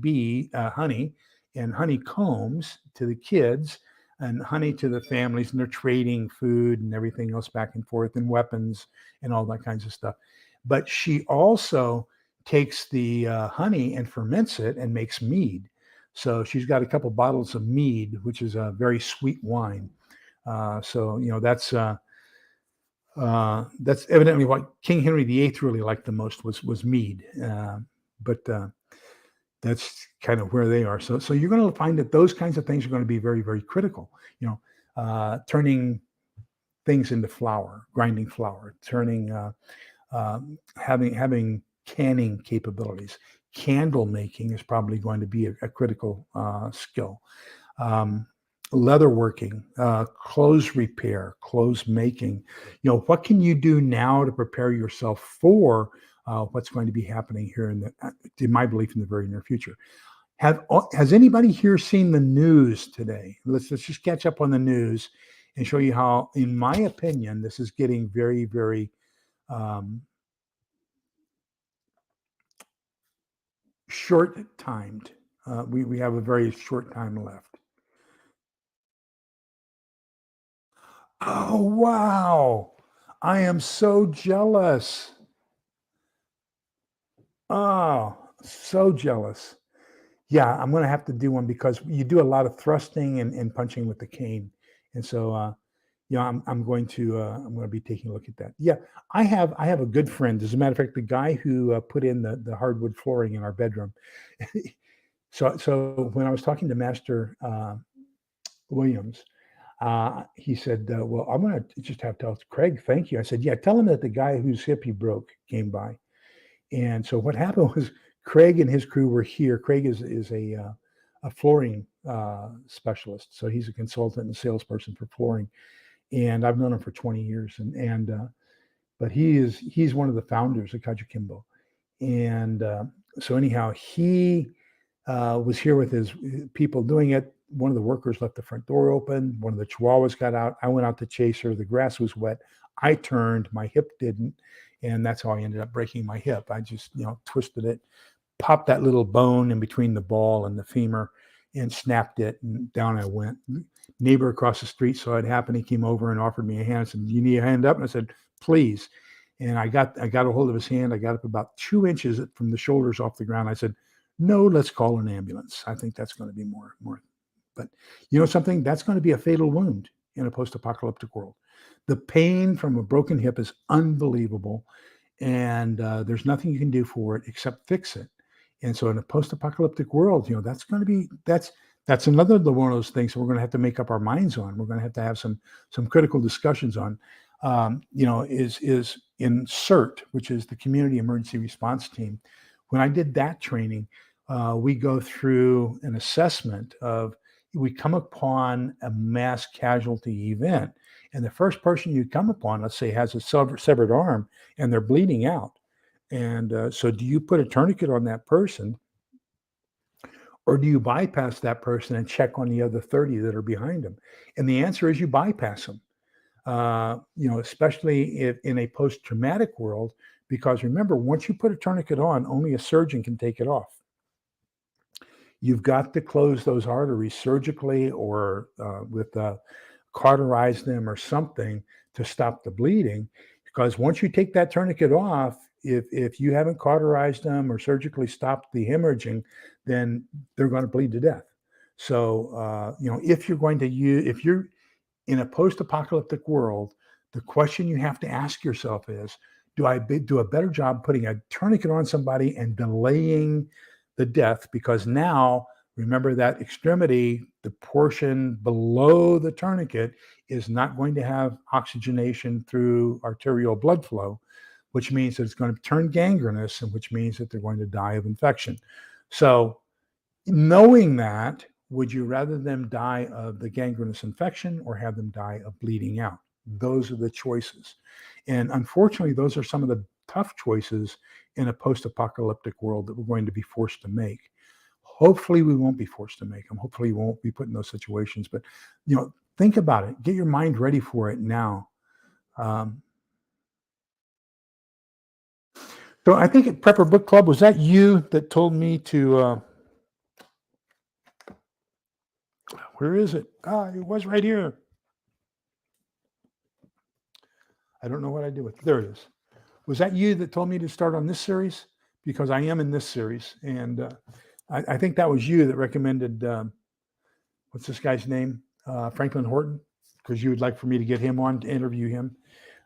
honey and honeycombs to the kids and honey to the families, and they're trading food and everything else back and forth and weapons and all that kinds of stuff. But she also takes the honey and ferments it and makes mead. So she's got a couple bottles of mead, which is a very sweet wine. So that's evidently what King Henry VIII really liked the most was mead. But that's kind of where they are. So you're going to find that those kinds of things are going to be very, very critical. Turning things into flour, grinding flour, turning, having canning capabilities. Candle making is probably going to be a critical skill. Um, Leather working, clothes repair, clothes making. What can you do now to prepare yourself for what's going to be happening here in my belief, in the very near future? Has anybody here seen the news today? Let's just catch up on the news and show you how, in my opinion, this is getting very, very short-timed. We have a very short time left. Oh, wow. I am so jealous. Oh, so jealous. Yeah, I'm going to have to do one because you do a lot of thrusting and punching with the cane. And so, I'm going to be taking a look at that. Yeah, I have a good friend. As a matter of fact, the guy who put in the hardwood flooring in our bedroom. So when I was talking to Master Williams, he said, "Well, I'm going to just have to tell Craig, thank you." I said, "Yeah, tell him that the guy whose hip he broke came by." And so what happened was Craig and his crew were here. Craig is a flooring specialist, so he's a consultant and salesperson for flooring. And I've known him for 20 years. But he's one of the founders of Kajukimbo. And so anyhow, he was here with his people doing it. One of the workers left the front door open. One of the chihuahuas got out. I went out to chase her. The grass was wet. I turned. My hip didn't. And that's how I ended up breaking my hip. I just, twisted it, popped that little bone in between the ball and the femur and snapped it. And down I went. Neighbor across the street saw it happen. He came over and offered me a hand. I said, "You need a hand up?" And I said, "Please." And I got a hold of his hand. I got up about 2 inches from the shoulders off the ground. I said, "No, let's call an ambulance. I think that's going to be more." But you know something? That's going to be a fatal wound in a post-apocalyptic world. The pain from a broken hip is unbelievable, and there's nothing you can do for it except fix it. And so, in a post-apocalyptic world, that's going to be that's another one of those things that we're going to have to make up our minds on. We're going to have some critical discussions on. Is in CERT, which is the Community Emergency Response Team. When I did that training, we go through an assessment of, we come upon a mass casualty event, and the first person you come upon, let's say, has a severed arm and they're bleeding out. And so do you put a tourniquet on that person, or do you bypass that person and check on the other 30 that are behind them? And the answer is you bypass them. Especially if in a post-traumatic world, because remember, once you put a tourniquet on, only a surgeon can take it off. You've got to close those arteries surgically or cauterize them or something to stop the bleeding. Because once you take that tourniquet off, if you haven't cauterized them or surgically stopped the hemorrhaging, then they're going to bleed to death. So, if you're in a post-apocalyptic world, the question you have to ask yourself is, do I do a better job putting a tourniquet on somebody and delaying the death? Because now Remember that extremity, the portion below the tourniquet, is not going to have oxygenation through arterial blood flow, which means that it's going to turn gangrenous, and which means that they're going to die of infection. So, knowing that, would you rather them die of the gangrenous infection or have them die of bleeding out? Those are the choices. And unfortunately, those are some of the tough choices in a post-apocalyptic world that we're going to be forced to make. Hopefully, we won't be forced to make them. Hopefully, we won't be put in those situations. But, think about it. Get your mind ready for it now. Um, so I think at Prepper Book Club, was that you that told me to, where is it? It was right here. I don't know what I did with it. There it is. Was that you that told me to start on this series? Because I am in this series. And I think that was you that recommended, what's this guy's name? Franklin Horton, because you would like for me to get him on to interview him.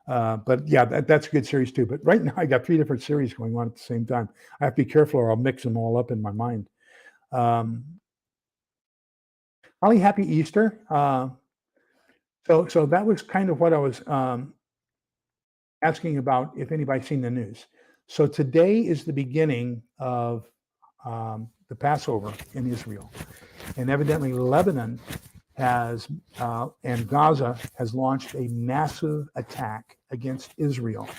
But yeah, that's a good series too. But right now I got 3 different series going on at the same time. I have to be careful or I'll mix them all up in my mind. Holly, happy Easter. So that was kind of what I was asking about, if anybody's seen the news. So today is the beginning of the Passover in Israel. And evidently Lebanon has, and Gaza has launched a massive attack against Israel.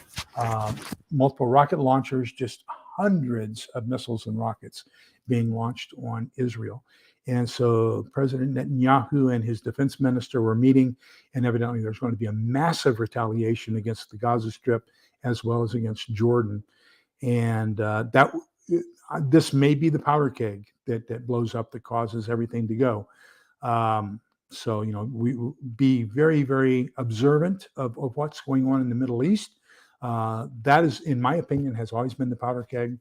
Multiple rocket launchers, just hundreds of missiles and rockets being launched on Israel. And so President Netanyahu and his defense minister were meeting, and evidently there's going to be a massive retaliation against the Gaza Strip as well as against Jordan. And this may be the powder keg that blows up, that causes everything to go. So, we be very, very observant of what's going on in the Middle East. That is, in my opinion, has always been the powder keg.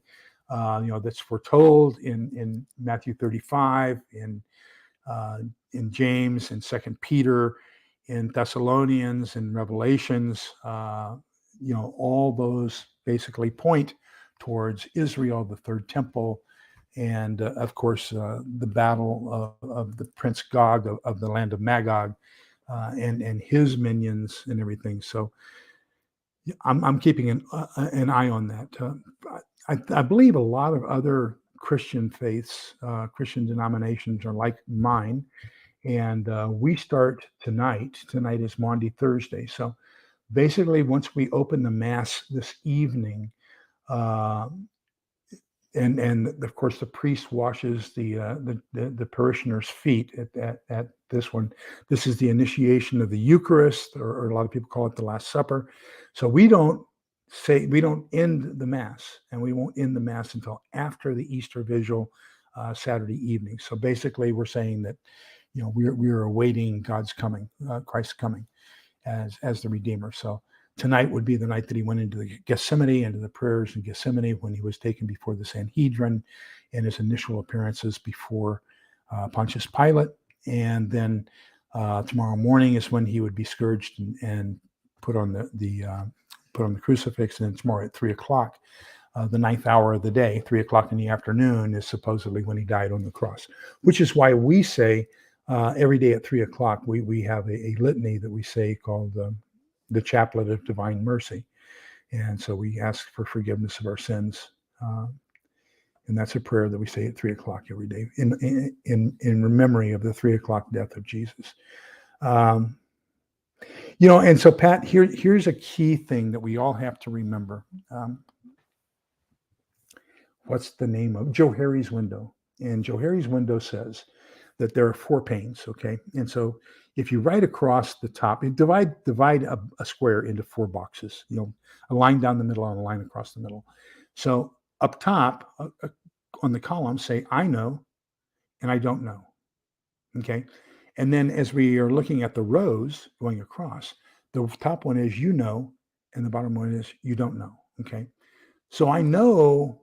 That's foretold in Matthew 35, in James, in 2 Peter, in Thessalonians, in Revelations. All those basically point towards Israel, the third temple, and of course the battle of the Prince Gog of the land of Magog, and his minions and everything. So I'm keeping an eye on that. I believe a lot of other Christian faiths, Christian denominations are like mine, and we start tonight. Tonight is Maundy Thursday, so basically once we open the Mass this evening, and of course the priest washes the parishioners' feet at this one. This is the initiation of the Eucharist, or a lot of people call it the Last Supper. So we don't end the Mass, and we won't end the Mass until after the Easter Vigil, Saturday evening. So basically, we're saying that we're awaiting God's coming, Christ's coming as the Redeemer. So tonight would be the night that he went into the Gethsemane, into the prayers in Gethsemane, when he was taken before the Sanhedrin, and his initial appearances before Pontius Pilate. And then tomorrow morning is when he would be scourged and put on the crucifix. And then tomorrow at 3:00, the 9th hour of the day, 3:00 in the afternoon, is supposedly when he died on the cross. Which is why we say every day at 3:00 we have a litany that we say called the Chaplet of Divine Mercy. And so we ask for forgiveness of our sins. And that's a prayer that we say at 3:00 every day in memory of the 3:00 death of Jesus. And so Pat, here's a key thing that we all have to remember. What's the name of Joe Harry's window? And Joe Harry's window says that there are 4 panes, okay? And so if you write across the top, you divide a square into 4 boxes, a line down the middle and a line across the middle. So up top on the column, say, I know and I don't know, okay? And then as we are looking at the rows going across, the top one is and the bottom one is you don't know, okay? So I know,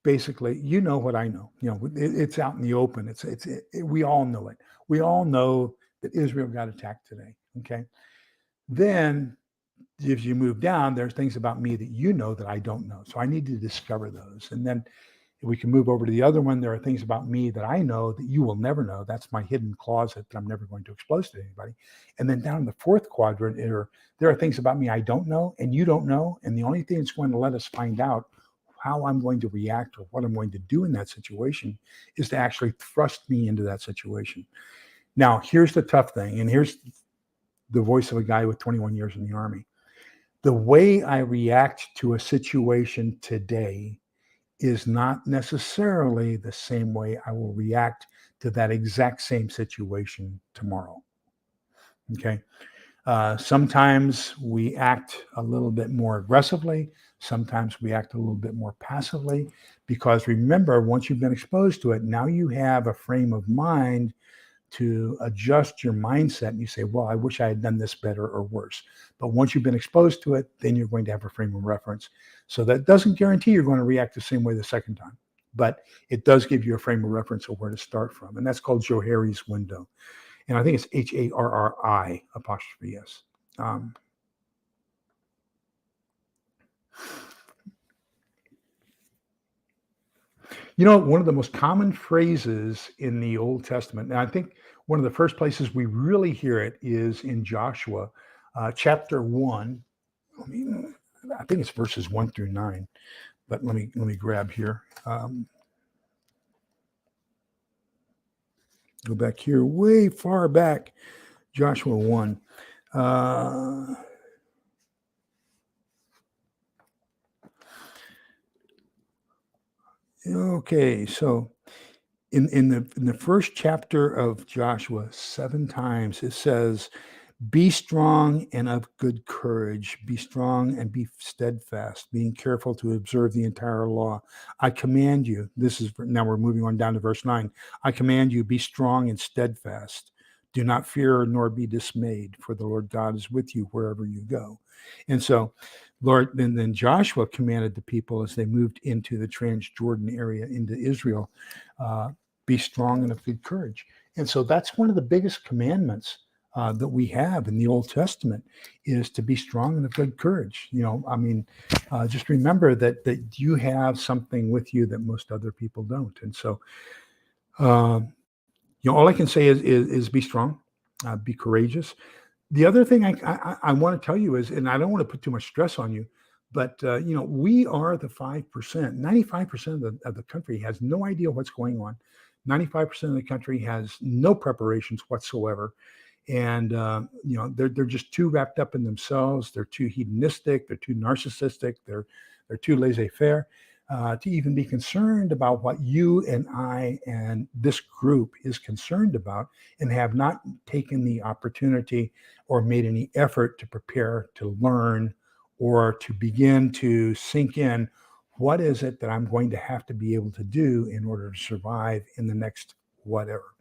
basically, what I know. It's out in the open. We all know it. We all know that Israel got attacked today. Okay. Then, if you move down, there's things about me that that I don't know. So I need to discover those. And then We can move over to the other one. There are things about me that I know that you will never know. That's my hidden closet that I'm never going to expose to anybody. And then down in the fourth quadrant, there are things about me I don't know and you don't know. And the only thing that's going to let us find out how I'm going to react or what I'm going to do in that situation is to actually thrust me into that situation. Now, here's the tough thing, and here's the voice of a guy with 21 years in the Army. The way I react to a situation today is not necessarily the same way I will react to that exact same situation tomorrow. Okay. Sometimes we act a little bit more aggressively. Sometimes we act a little bit more passively because remember, once you've been exposed to it, now you have a frame of mind to adjust your mindset. And you say, well, I wish I had done this better or worse. But once you've been exposed to it, then you're going to have a frame of reference. So that doesn't guarantee you're going to react the same way the second time, but it does give you a frame of reference of where to start from. And that's called Johari's window. And I think it's Harri apostrophe S. One of the most common phrases in the Old Testament, and I think one of the first places we really hear it is in Joshua chapter 1. I think it's verses 1 through 9, but let me grab here. Go back here, way far back, Joshua 1. Okay, so in the first chapter of Joshua, 7 times it says, be strong and of good courage. Be strong and be steadfast, being careful to observe the entire law. I command you, now we're moving on down to verse 9. I command you, be strong and steadfast. Do not fear nor be dismayed, for the Lord God is with you wherever you go. And so, Lord, then Joshua commanded the people as they moved into the Transjordan area into Israel, be strong and of good courage. And so that's one of the biggest commandments that we have in the Old Testament is to be strong and of good courage. Just remember that you have something with you that most other people don't. And so, all I can say is be strong, be courageous. The other thing I want to tell you is, and I don't want to put too much stress on you, but we are the 5%. 95% of the country has no idea what's going on. 95% of the country has no preparations whatsoever. And they're just too wrapped up in themselves. They're too hedonistic. They're too narcissistic. They're too laissez-faire to even be concerned about what you and I and this group is concerned about, and have not taken the opportunity or made any effort to prepare to learn or to begin to sink in what is it that I'm going to have to be able to do in order to survive in the next whatever.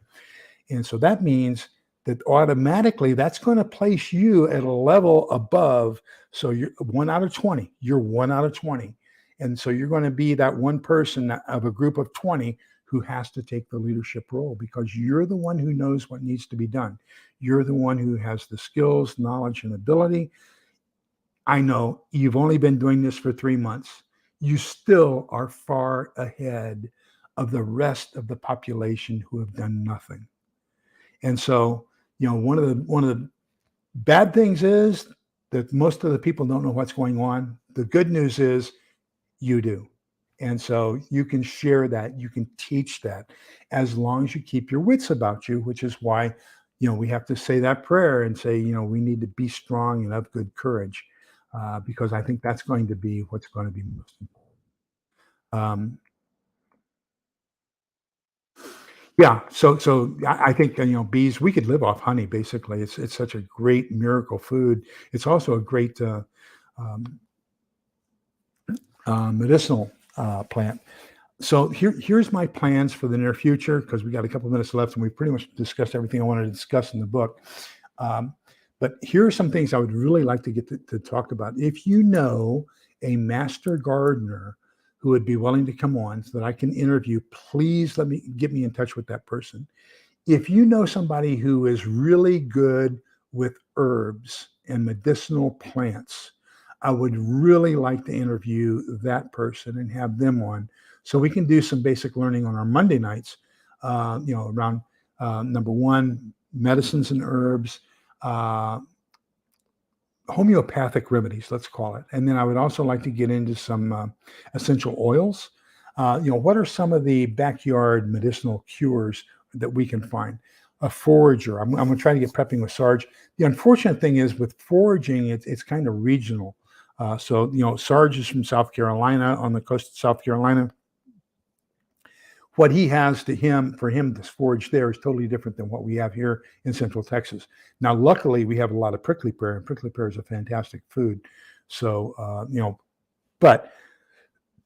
And so that means that automatically that's going to place you at a level above. So you're 1 out of 20. You're 1 out of 20. And so you're going to be that one person of a group of 20 who has to take the leadership role, because you're the one who knows what needs to be done. You're the one who has the skills, knowledge, and ability. I know you've only been doing this for 3 months. You still are far ahead of the rest of the population who have done nothing. And so, one of the bad things is that most of the people don't know what's going on. The good news is you do. And so you can share that, you can teach that, as long as you keep your wits about you, which is why, we have to say that prayer and say, we need to be strong and of good courage, because I think that's going to be what's going to be most important. Yeah, so I think bees. We could live off honey. Basically, it's such a great miracle food. It's also a great um, medicinal plant. So here's my plans for the near future, because we got a couple minutes left and we pretty much discussed everything I wanted to discuss in the book. But here are some things I would really like to get to talk about. If you know a master gardener who would be willing to come on so that I can interview, please get me in touch with that person. If you know somebody who is really good with herbs and medicinal plants, I would really like to interview that person and have them on So we can do some basic learning on our Monday nights, around number one, medicines and herbs, uh, homeopathic remedies, let's call it. And then I would also like to get into some essential oils. What are some of the backyard medicinal cures that we can find? A forager. I'm going to try to get prepping with Sarge. The unfortunate thing is with foraging, it's kind of regional. Sarge is from South Carolina, on the coast of South Carolina. What he has for him to forage there is totally different than what we have here in Central Texas. Now, luckily, we have a lot of prickly pear, and prickly pear is a fantastic food. So, but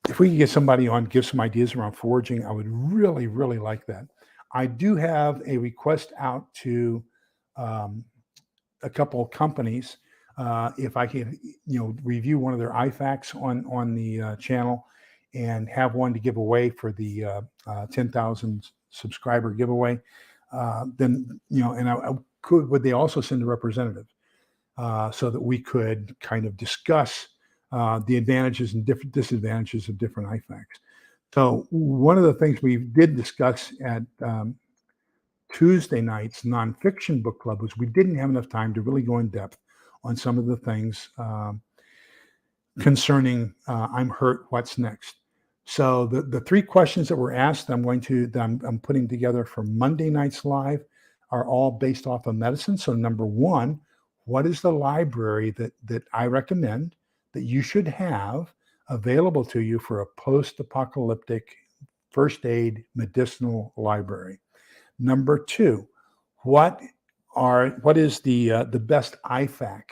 if we could get somebody on, give some ideas around foraging, I would really, really like that. I do have a request out to a couple of companies. If I can, review one of their IFACs on the channel, and have one to give away for the 10,000 subscriber giveaway, then, would they also send a representative so that we could kind of discuss the advantages and different disadvantages of different IFACs. So one of the things we did discuss at Tuesday night's nonfiction book club was we didn't have enough time to really go in depth on some of the things concerning I'm hurt, what's next. So the three questions that were asked, I'm putting together for Monday night's live, are all based off of medicine. So number one, what is the library that I recommend that you should have available to you for a post-apocalyptic first aid medicinal library? Number two, what is the best IFAC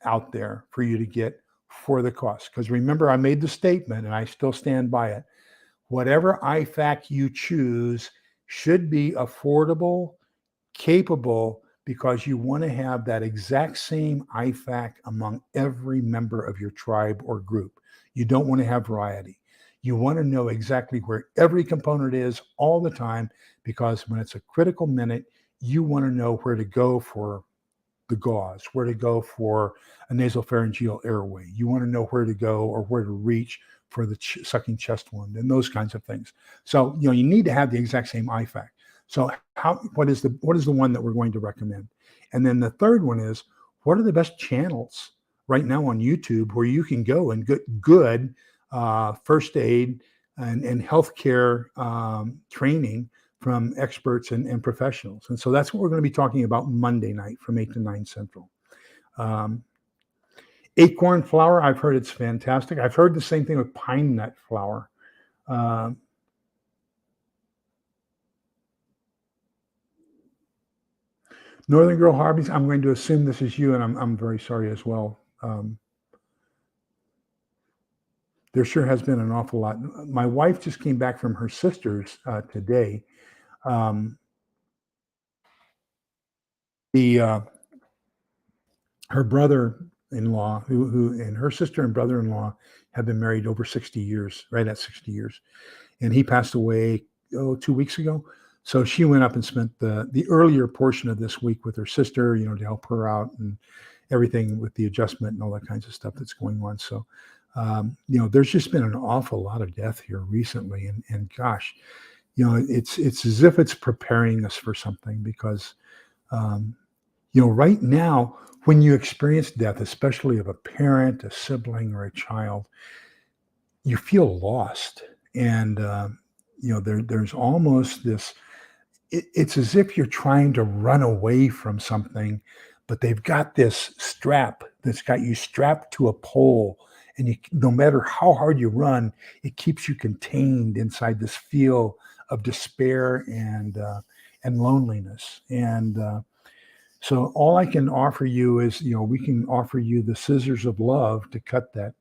out there for you to get for the cost? Because remember, I made the statement, and I still stand by it. Whatever IFAC you choose should be affordable, capable, because you want to have that exact same IFAC among every member of your tribe or group. You don't want to have variety. You want to know exactly where every component is all the time, because when it's a critical minute, you want to know where to go for the gauze, where to go for a nasopharyngeal airway. You want to know where to go or where to reach for the sucking chest wound and those kinds of things. So, you need to have the exact same IFAC. So what is the one that we're going to recommend? And then the third one is, what are the best channels right now on YouTube where you can go and get good first aid and healthcare training from experts and professionals? And so that's what we're going to be talking about Monday night from 8 to 9 Central. Acorn flower, I've heard it's fantastic. I've heard the same thing with pine nut flower. Northern Girl Harveys, I'm going to assume this is you, and I'm very sorry as well. There sure has been an awful lot. My wife just came back from her sister's today. Her brother-in-law, who and her sister and brother-in-law have been married over 60 years, right at 60 years, and he passed away 2 weeks ago. So she went up and spent the earlier portion of this week with her sister, to help her out and everything with the adjustment and all that kinds of stuff that's going on. So, there's just been an awful lot of death here recently, and gosh, it's as if it's preparing us for something, because, right now, when you experience death, especially of a parent, a sibling, or a child, you feel lost. And, there's almost this, it's as if you're trying to run away from something, but they've got this strap that's got you strapped to a pole. And no matter how hard you run, it keeps you contained inside this feel of despair and loneliness. And so all I can offer you is, we can offer you the scissors of love to cut that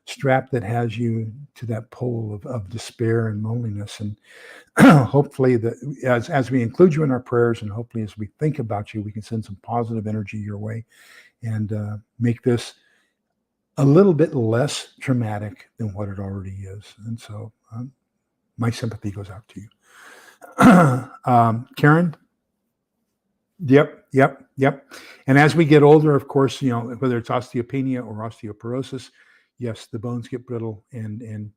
strap that has you to that pole of despair and loneliness. And hopefully that as we include you in our prayers, and hopefully as we think about you, we can send some positive energy your way and make this a little bit less traumatic than what it already is. And so my sympathy goes out to you. Karen? Yep. And as we get older, of course, whether it's osteopenia or osteoporosis, yes, the bones get brittle, and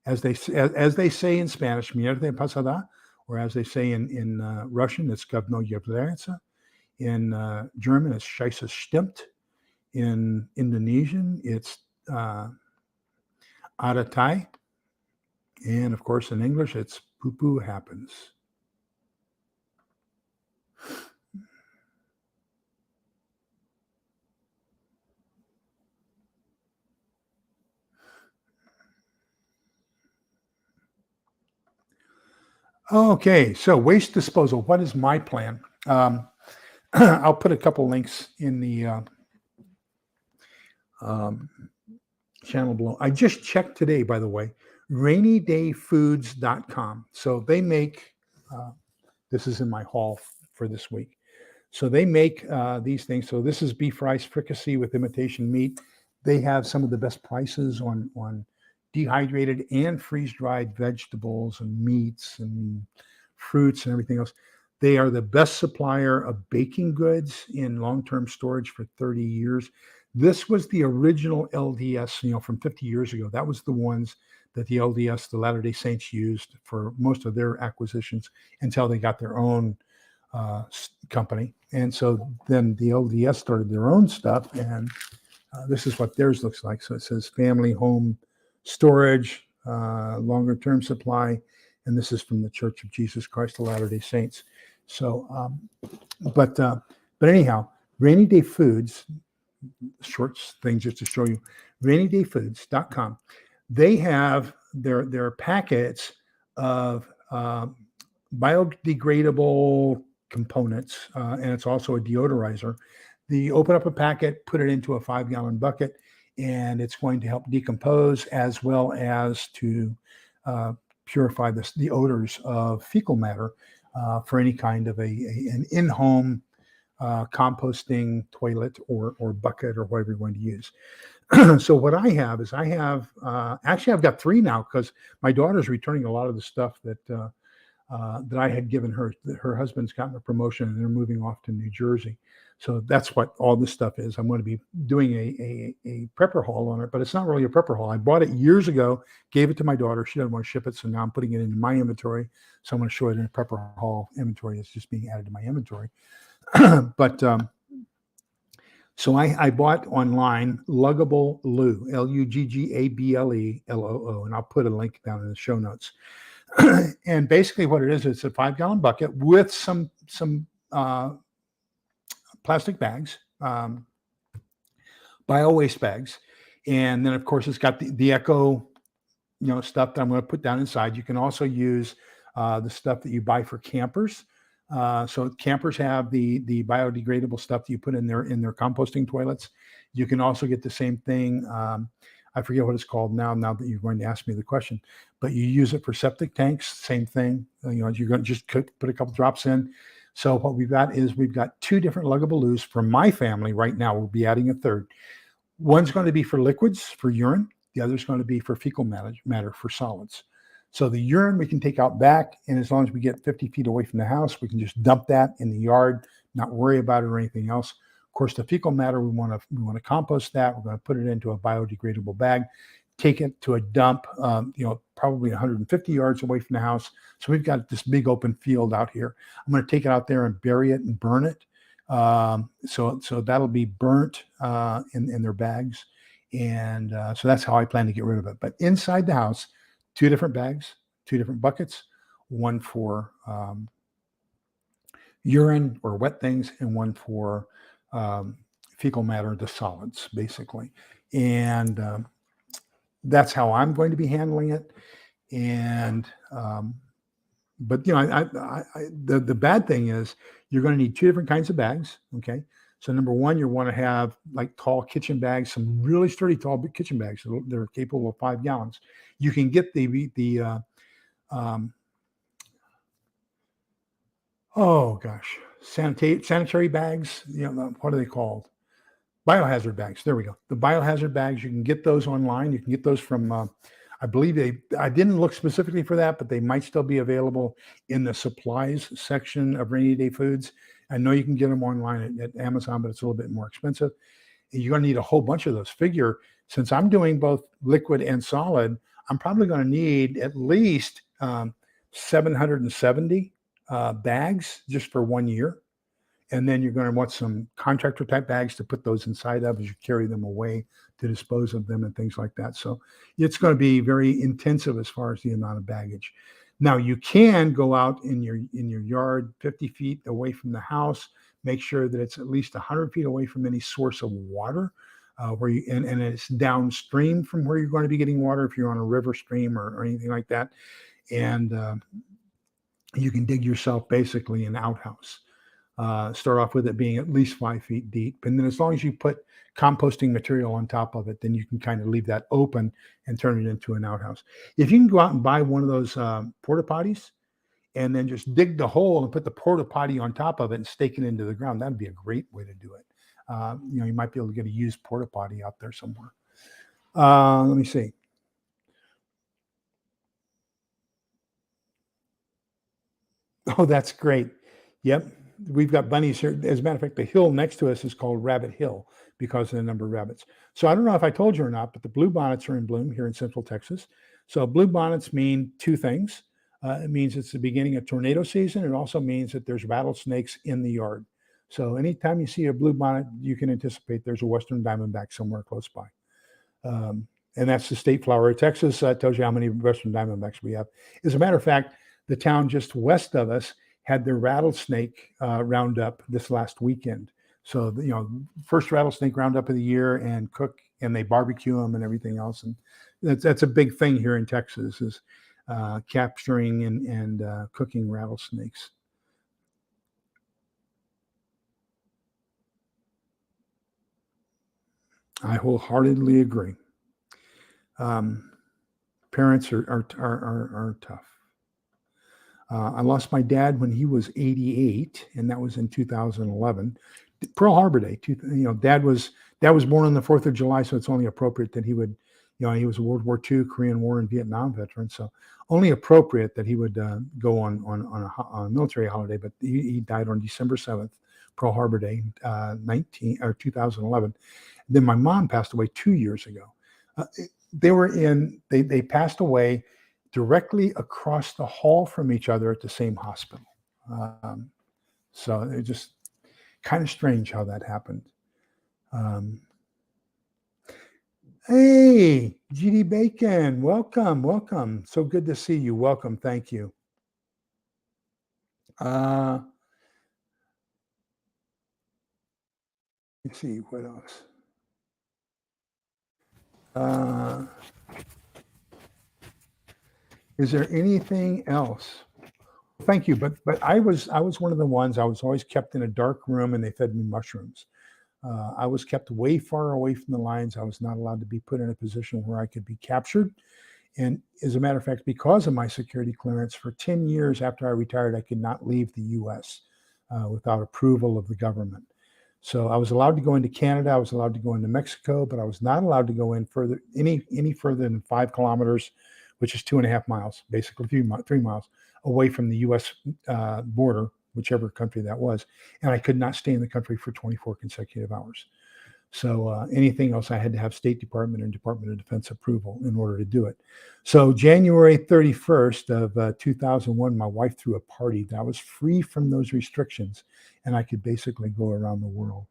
as they say in Spanish, mierda pasada, or as they say in Russian, it's говно является. In German, it's Scheiße stimmt. In Indonesian, it's Aratai. And of course, in English, it's poo-poo happens. Okay, so waste disposal. What is my plan? I'll put a couple links in the channel below. I just checked today, by the way, rainydayfoods.com. So they make, this is in my haul for this week. So they make these things. So this is beef rice fricassee with imitation meat. They have some of the best prices on dehydrated and freeze-dried vegetables and meats and fruits and everything else. They are the best supplier of baking goods in long-term storage for 30 years. This was the original LDS, from 50 years ago. That was the ones that the LDS, the Latter-day Saints, used for most of their acquisitions until they got their own company. And so then the LDS started their own stuff, and this is what theirs looks like. So it says family home storage, longer term supply, and this is from the Church of Jesus Christ of Latter-day Saints. So, but anyhow, Rainy Day Foods, short thing just to show you, rainydayfoods.com. They have their packets of biodegradable components, and it's also a deodorizer. You open up a packet, put it into a 5-gallon bucket, and it's going to help decompose as well as to purify the odors of fecal matter for any kind of an in-home composting toilet or bucket or whatever you're going to use. So what I have is actually I've got 3 now, because my daughter's returning a lot of the stuff that I had given her. Her husband's gotten a promotion and they're moving off to New Jersey. So that's what all this stuff is. I'm going to be doing a prepper haul on it, but it's not really a prepper haul. I bought it years ago, gave it to my daughter. She doesn't want to ship it, so now I'm putting it into my inventory. So I'm going to show it in a prepper haul inventory. It's just being added to my inventory. But so I bought online Luggable Loo, LUGGABLELOO, and I'll put a link down in the show notes. And basically what it is, it's a 5-gallon bucket with some plastic bags, bio waste bags. And then of course it's got the eco, stuff that I'm going to put down inside. You can also use the stuff that you buy for campers. So campers have the biodegradable stuff that you put in their composting toilets. You can also get the same thing. I forget what it's called now that you're going to ask me the question, but you use it for septic tanks, same thing. You're going to just put a couple drops in. So what we've got 2 different Luggable Loos for my family right now. We'll be adding a third. One's going to be for liquids, for urine. The other's going to be for fecal matter, for solids. So the urine we can take out back, and as long as we get 50 feet away from the house, we can just dump that in the yard, not worry about it or anything else. Of course, the fecal matter, we want to compost that. We're going to put it into a biodegradable bag, take it to a dump, probably 150 yards away from the house. So we've got this big open field out here. I'm going to take it out there and bury it and burn it. So that'll be burnt in their bags. And so that's how I plan to get rid of it. But inside the house, 2 different bags, 2 different buckets, one for urine or wet things, and one for fecal matter, the solids, basically. And that's how I'm going to be handling it. And but the bad thing is you're going to need 2 different kinds of bags. Okay. So number one, you want to have like tall kitchen bags, some really sturdy tall kitchen bags. They're capable of 5 gallons. You can get sanitary bags. What are they called? Biohazard bags. There we go. The biohazard bags, you can get those online. You can get those from, I believe I didn't look specifically for that, but they might still be available in the supplies section of Rainy Day Foods. I know you can get them online at Amazon, but it's a little bit more expensive. You're going to need a whole bunch of those. Since I'm doing both liquid and solid, I'm probably going to need at least 770 bags just for 1 year. And then you're going to want some contractor type bags to put those inside of as you carry them away to dispose of them and things like that. So it's going to be very intensive as far as the amount of baggage. Now you can go out in your yard 50 feet away from the house, make sure that it's at least 100 feet away from any source of water. Where you and it's downstream from where you're going to be getting water if you're on a river stream or anything like that. And you can dig yourself basically an outhouse. Start off with it being at least 5 feet deep. And then as long as you put composting material on top of it, then you can kind of leave that open and turn it into an outhouse. If you can go out and buy one of those porta potties and then just dig the hole and put the porta potty on top of it and stake it into the ground, that'd be a great way to do it. You might be able to get a used porta potty out there somewhere. Let me see. Oh, that's great. Yep. We've got bunnies here. As a matter of fact, the hill next to us is called Rabbit Hill because of the number of rabbits. So I don't know if I told you or not, but the bluebonnets are in bloom here in Central Texas. So bluebonnets mean two things. It means it's the beginning of tornado season. It also means that there's rattlesnakes in the yard. So anytime you see a bluebonnet, you can anticipate there's a western diamondback somewhere close by. And that's the state flower of Texas. That tells you how many western diamondbacks we have. As a matter of fact, the town just west of us had their rattlesnake roundup this last weekend. So, first rattlesnake roundup of the year, and they barbecue them and everything else. And that's a big thing here in Texas is capturing and cooking rattlesnakes. I wholeheartedly agree. Parents are tough. I lost my dad when he was 88, and that was in 2011. Pearl Harbor Day. Dad was born on the 4th of July, so it's only appropriate that he would, he was a World War II, Korean War, and Vietnam veteran, so only appropriate that he would go on a military holiday. But he died on December 7th, Pearl Harbor Day, 2011. Then my mom passed away 2 years ago. They passed away directly across the hall from each other at the same hospital. So it's just kind of strange how that happened. Hey, GD Bacon, welcome. So good to see you. Welcome, thank you. Let's see what else. Is there anything else? Thank you, but I was one of the ones. I was always kept in a dark room, and they fed me mushrooms. I was kept way far away from the lines. I was not allowed to be put in a position where I could be captured. And as a matter of fact, because of my security clearance, for 10 years after I retired, I could not leave the U.S. Without approval of the government. So I was allowed to go into Canada. I was allowed to go into Mexico, but I was not allowed to go in further, any further than 5 kilometers, which is 2.5 miles, basically 3 miles away from the U.S. Border, whichever country that was. And I could not stay in the country for 24 consecutive hours. So anything else, I had to have State Department and Department of Defense approval in order to do it. So January 31st of 2001, my wife threw a party that I was free from those restrictions, and I could basically go around the world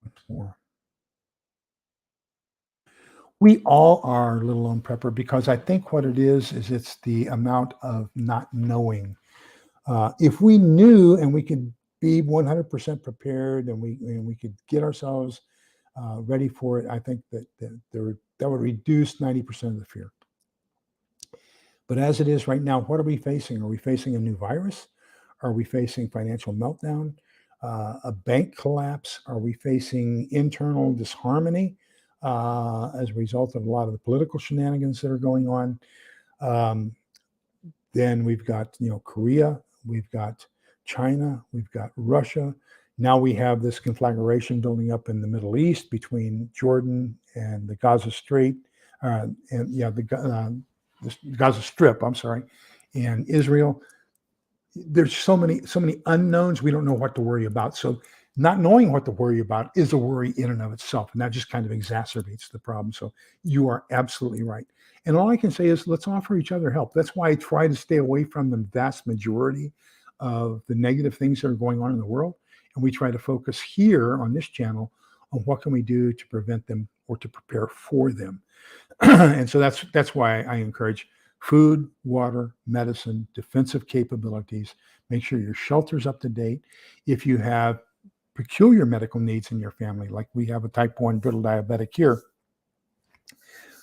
once more. We all are little lone prepper because I think what it is it's the amount of not knowing. If we knew and we could be 100% prepared and we could get ourselves ready for it, I think that would reduce 90% of the fear. But as it is right now, what are we facing? Are we facing a new virus? Are we facing financial meltdown? A bank collapse? Are we facing internal disharmony as a result of a lot of the political shenanigans that are going on? Then we've got Korea, we've got China, we've got Russia. Now we have this conflagration building up in the Middle East between Jordan and the Gaza Strait, the Gaza Strip. I'm sorry, and Israel. There's so many unknowns. We don't know what to worry about. So Not knowing what to worry about is a worry in and of itself, and that just kind of exacerbates the problem. So you are absolutely right. And all I can say is let's offer each other help. That's why I try to stay away from the vast majority of the negative things that are going on in the world. And we try to focus here on this channel on what can we do to prevent them or to prepare for them. And so that's why I encourage food, water, medicine, defensive capabilities. Make sure your shelter's up to date. If you have peculiar medical needs in your family, like we have a type 1 brittle diabetic here.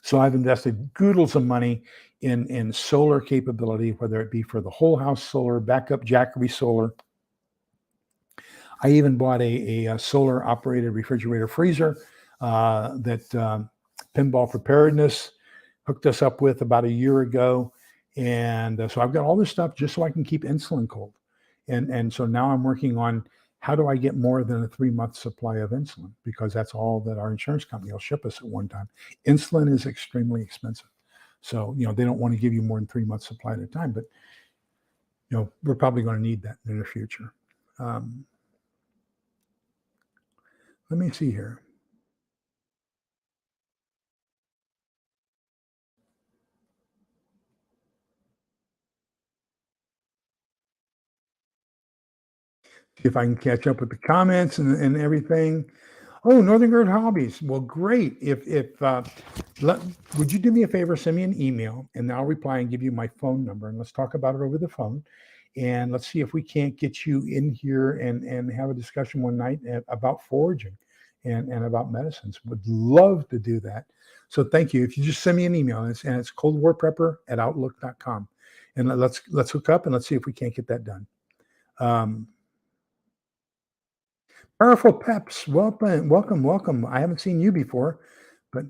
So I've invested goodles of money in solar capability, whether it be for the whole house solar, backup Jackery solar. I even bought a solar operated refrigerator freezer that Pinball Preparedness hooked us up with about a year ago. And so I've got all this stuff just so I can keep insulin cold. And so now I'm working on how do I get more than a 3-month supply of insulin, because that's all that our insurance company will ship us at one time. Insulin is extremely expensive. So, they don't want to give you more than 3 months supply at a time, but, we're probably going to need that in the future. Let me see here. See if I can catch up with the comments and everything. Oh, Northern Girl Hobbies. Well, great. If let, would you do me a favor? Send me an email, and I'll reply and give you my phone number, and let's talk about it over the phone. And let's see if we can't get you in here and have a discussion one night about foraging and about medicines. Would love to do that. So thank you. If you just send me an email, and it's coldwarprepper@outlook.com, and let's hook up and let's see if we can't get that done. Um, Powerful Peps, welcome, welcome, welcome. I haven't seen you before, but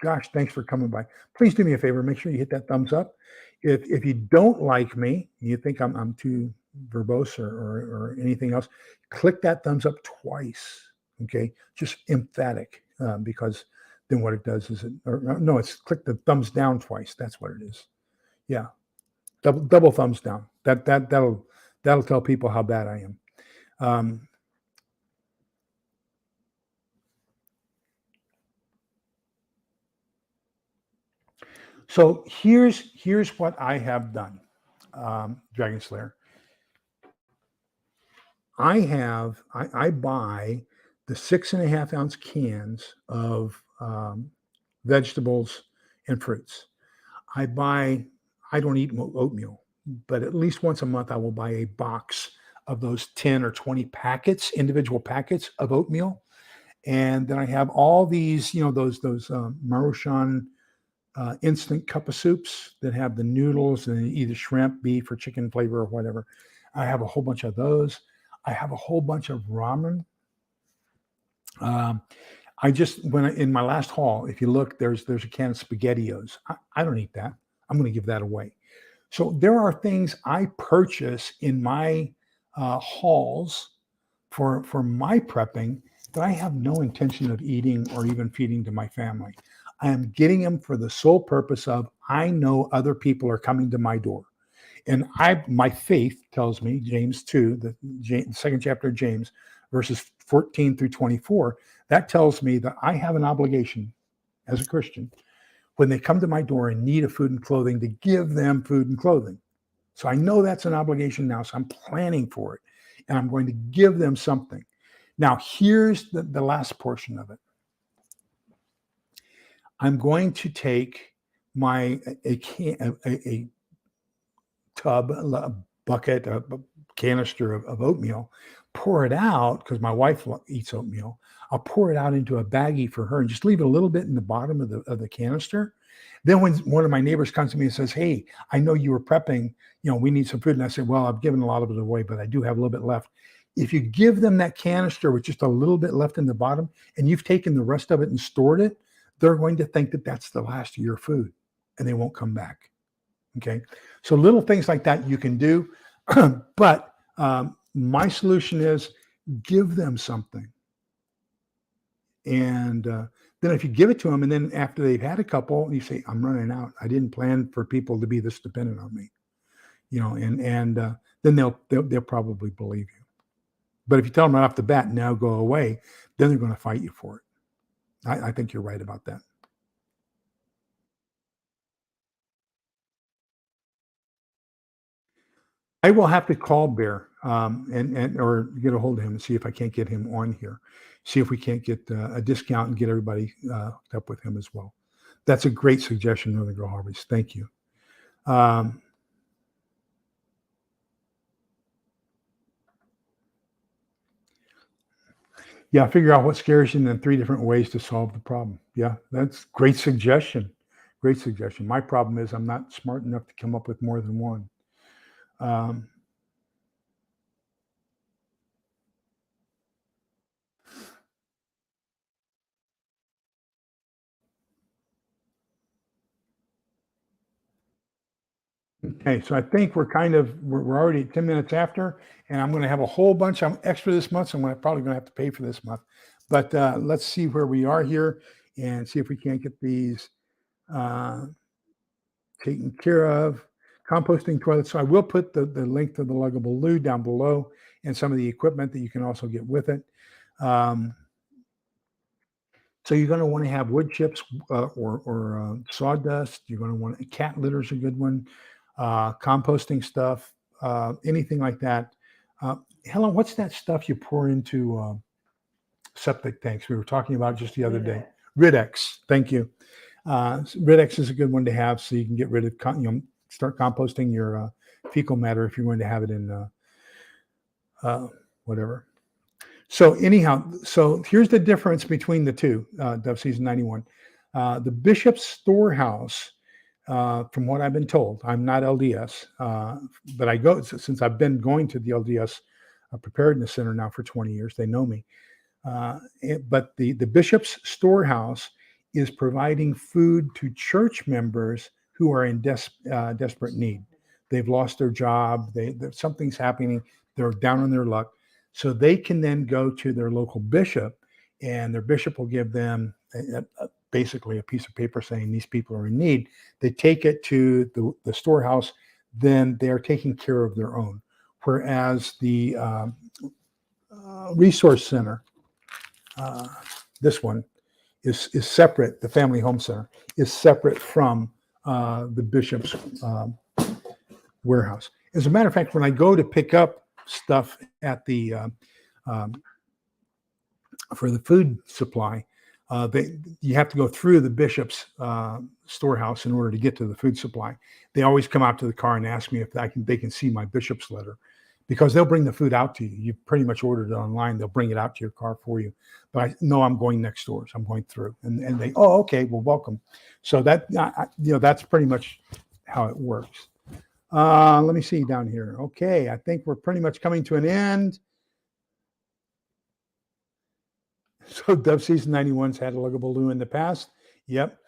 gosh, thanks for coming by. Please do me a favor. Make sure you hit that thumbs up. If you don't like me, you think I'm too verbose or anything else, click that thumbs up twice. Okay, just emphatic, because then what it does is no, it's click the thumbs down twice. That's what it is. Yeah, double thumbs down. That'll tell people how bad I am. Um, So here's what I have done, Dragon Slayer. I buy the 6.5 ounce cans of vegetables and fruits. I buy. I don't eat oatmeal, but at least once a month I will buy a box of those 10 or 20 packets, individual packets of oatmeal, and then I have all these, those Maruchan instant cup of soups that have the noodles and either shrimp, beef, or chicken flavor or whatever. I have a whole bunch of those. I have a whole bunch of ramen. Um, in my last haul, if you look, there's a can of SpaghettiOs. I don't eat that. I'm going to give that away. So there are things I purchase in my hauls for my prepping that I have no intention of eating or even feeding to my family. I am getting them for the sole purpose of I know other people are coming to my door. And my faith tells me, James 2, the second chapter of James, verses 14 through 24, that tells me that I have an obligation as a Christian when they come to my door in need of food and clothing to give them food and clothing. So I know that's an obligation now. So I'm planning for it and I'm going to give them something. Now, here's the last portion of it. I'm going to take a tub, a bucket, a canister of oatmeal, pour it out because my wife eats oatmeal. I'll pour it out into a baggie for her and just leave it a little bit in the bottom of the canister. Then when one of my neighbors comes to me and says, "Hey, I know you were prepping, we need some food." And I say, "Well, I've given a lot of it away, but I do have a little bit left." If you give them that canister with just a little bit left in the bottom and you've taken the rest of it and stored it, they're going to think that that's the last of your food and they won't come back. Okay. So little things like that you can do. But my solution is give them something. And then if you give it to them and then after they've had a couple, you say, "I'm running out. I didn't plan for people to be this dependent on me," and then they'll probably believe you. But if you tell them right off the bat, now go away, then they're going to fight you for it. I think you're right about that. I will have to call Bear, and or get a hold of him and see if I can't get him on here. See if we can't get a discount and get everybody hooked up with him as well. That's a great suggestion, Northern Girl Harvest. Thank you. Um, yeah, figure out what scares you and then 3 different ways to solve the problem. Yeah, that's great suggestion. Great suggestion. My problem is I'm not smart enough to come up with more than one. Um, Okay, so I think we're already 10 minutes after, and I'm going to have a whole bunch of extra this month. So probably going to have to pay for this month. But let's see where we are here and see if we can't get these uh, taken care of. Composting toilets. So I will put the link to the luggable loo down below and some of the equipment that you can also get with it. Um, so you're going to want to have wood chips or sawdust. You're going to want cat litter is a good one. Composting stuff, anything like that. Uh, Helen, what's that stuff you pour into septic tanks? We were talking about just the other day. Ridex. Thank you. Ridex is a good one to have, so you can get rid of start composting your fecal matter if you're going to have it in whatever. So anyhow, so here's the difference between the two, Dove Season 91. The Bishop's Storehouse, from what I've been told, I'm not LDS, but I go, since I've been going to the LDS Preparedness Center now for 20 years, they know me. But the Bishop's Storehouse is providing food to church members who are in desperate need. They've lost their job, something's happening, they're down on their luck. So they can then go to their local bishop, and their bishop will give them basically a piece of paper saying these people are in need. They take it to the storehouse, then they are taking care of their own. Whereas the resource center, this one is separate. The family home center is separate from the bishop's warehouse. As a matter of fact, when I go to pick up stuff at the for the food supply, you have to go through the bishop's storehouse in order to get to the food supply. They always come out to the car and ask me if they can see my bishop's letter, because they'll bring the food out to you. You pretty much ordered it online. They'll bring it out to your car for you. But I know I'm going next door, so I'm going through. And they, oh, okay, well, welcome. So that, that's pretty much how it works. Let me see down here. Okay, I think we're pretty much coming to an end. So Dove Season 91's had a luggable loo in the past. Yep.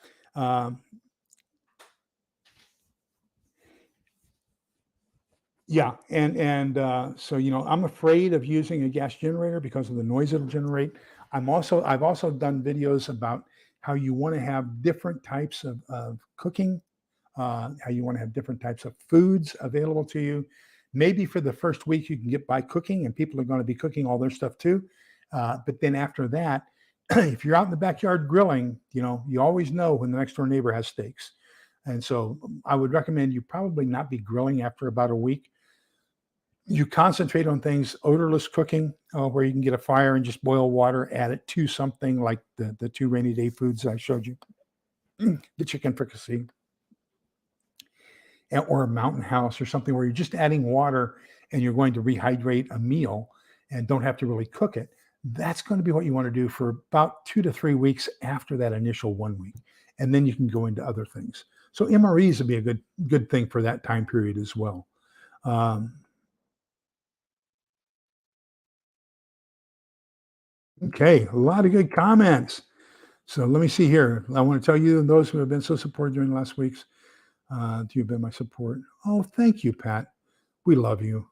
Yeah, and so I'm afraid of using a gas generator because of the noise it'll generate. I've also done videos about how you want to have different types of cooking, how you want to have different types of foods available to you. Maybe for the first week you can get by cooking, and people are going to be cooking all their stuff too. But then after that, if you're out in the backyard grilling, you always know when the next door neighbor has steaks. And so I would recommend you probably not be grilling after about a week. You concentrate on things, odorless cooking, where you can get a fire and just boil water, add it to something like the 2 rainy day foods I showed you, the chicken fricassee, or a mountain house or something where you're just adding water and you're going to rehydrate a meal and don't have to really cook it. That's going to be what you want to do for about 2 to 3 weeks after that initial 1 week. And then you can go into other things. So MREs would be a good thing for that time period as well. Okay, a lot of good comments. So let me see here. I want to tell you and those who have been so supportive during the last weeks, you've been my support. Oh, thank you, Pat. We love you.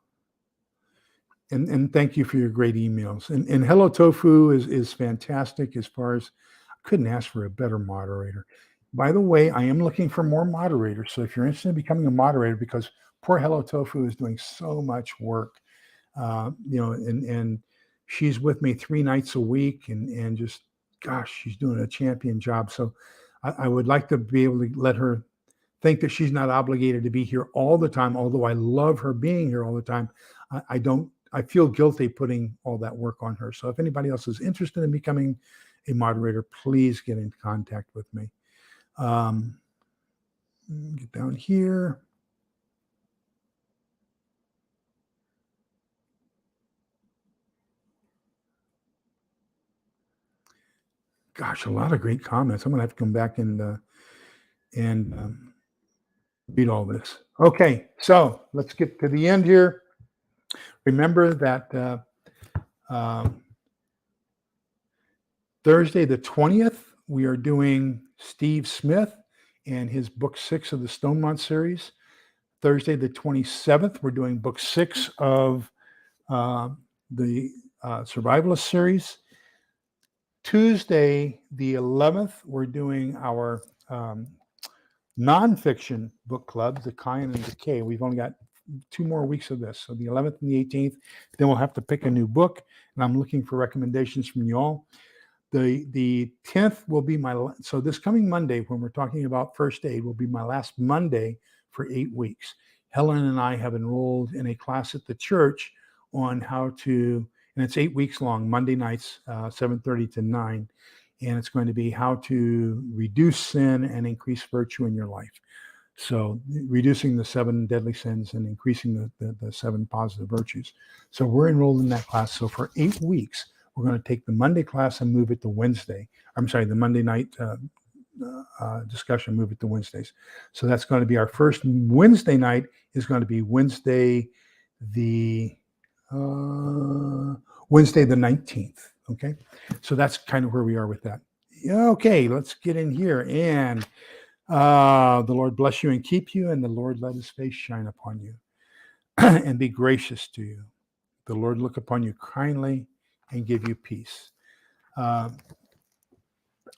And thank you for your great emails. And Hello Tofu is fantastic as far as I couldn't ask for a better moderator. By the way, I am looking for more moderators. So if you're interested in becoming a moderator, because poor Hello Tofu is doing so much work, she's with me 3 nights a week, and just, gosh, she's doing a champion job. So I would like to be able to let her think that she's not obligated to be here all the time. Although I love her being here all the time, I feel guilty putting all that work on her. So if anybody else is interested in becoming a moderator, please get in contact with me. Get down here. Gosh, a lot of great comments. I'm going to have to come back and read all this. Okay, so let's get to the end here. Remember that Thursday the 20th, we are doing Steve Smith and his book 6 of the Stonemont series. Thursday the 27th, we're doing book 6 of the Survivalist series. Tuesday the 11th, we're doing our nonfiction book club, Decline and Decay. We've only got 2 more weeks of this. So the 11th and the 18th, then we'll have to pick a new book. And I'm looking for recommendations from you all. The 10th will be so this coming Monday, when we're talking about first aid, will be my last Monday for 8 weeks. Helen and I have enrolled in a class at the church on how to, and it's 8 weeks long, Monday nights, 7:30 to 9. And it's going to be how to reduce sin and increase virtue in your life. So reducing the 7 deadly sins and increasing the 7 positive virtues. So we're enrolled in that class. So for 8 weeks, we're going to take the Monday class and move it to Wednesday. I'm sorry, the Monday night discussion, move it to Wednesdays. So that's going to be our first Wednesday night is going to be Wednesday the 19th. Okay. So that's kind of where we are with that. Okay, let's get in here. And the Lord bless you and keep you, and the Lord let his face shine upon you and be gracious to you. The Lord look upon you kindly and give you peace.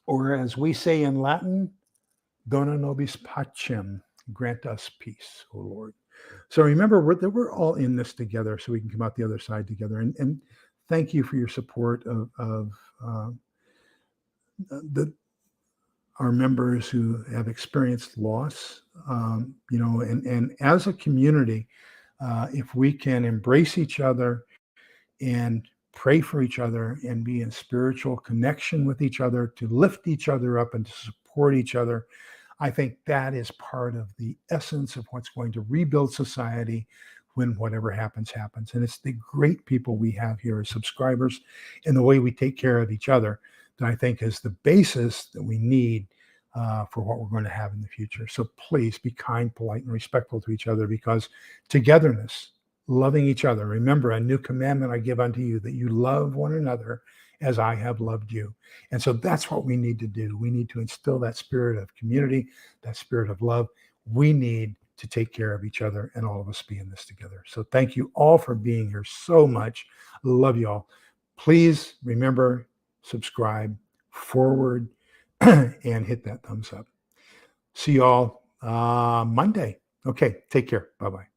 Or as we say in Latin, dona nobis pacem, grant us peace, O Lord. So remember, we're all in this together so we can come out the other side together. And thank you for your support of our members who have experienced loss. And as a community, if we can embrace each other and pray for each other and be in spiritual connection with each other, to lift each other up and to support each other, I think that is part of the essence of what's going to rebuild society when whatever happens, happens. And it's the great people we have here as subscribers and the way we take care of each other that I think is the basis that we need for what we're going to have in the future. So please be kind, polite, and respectful to each other, because togetherness, loving each other. Remember, a new commandment I give unto you, that you love one another as I have loved you. And so that's what we need to do. We need to instill that spirit of community, that spirit of love. We need to take care of each other, and all of us be in this together. So thank you all for being here so much. Love you all. Please remember, subscribe, forward, and hit that thumbs up. See you all Monday. Okay, take care. Bye-bye.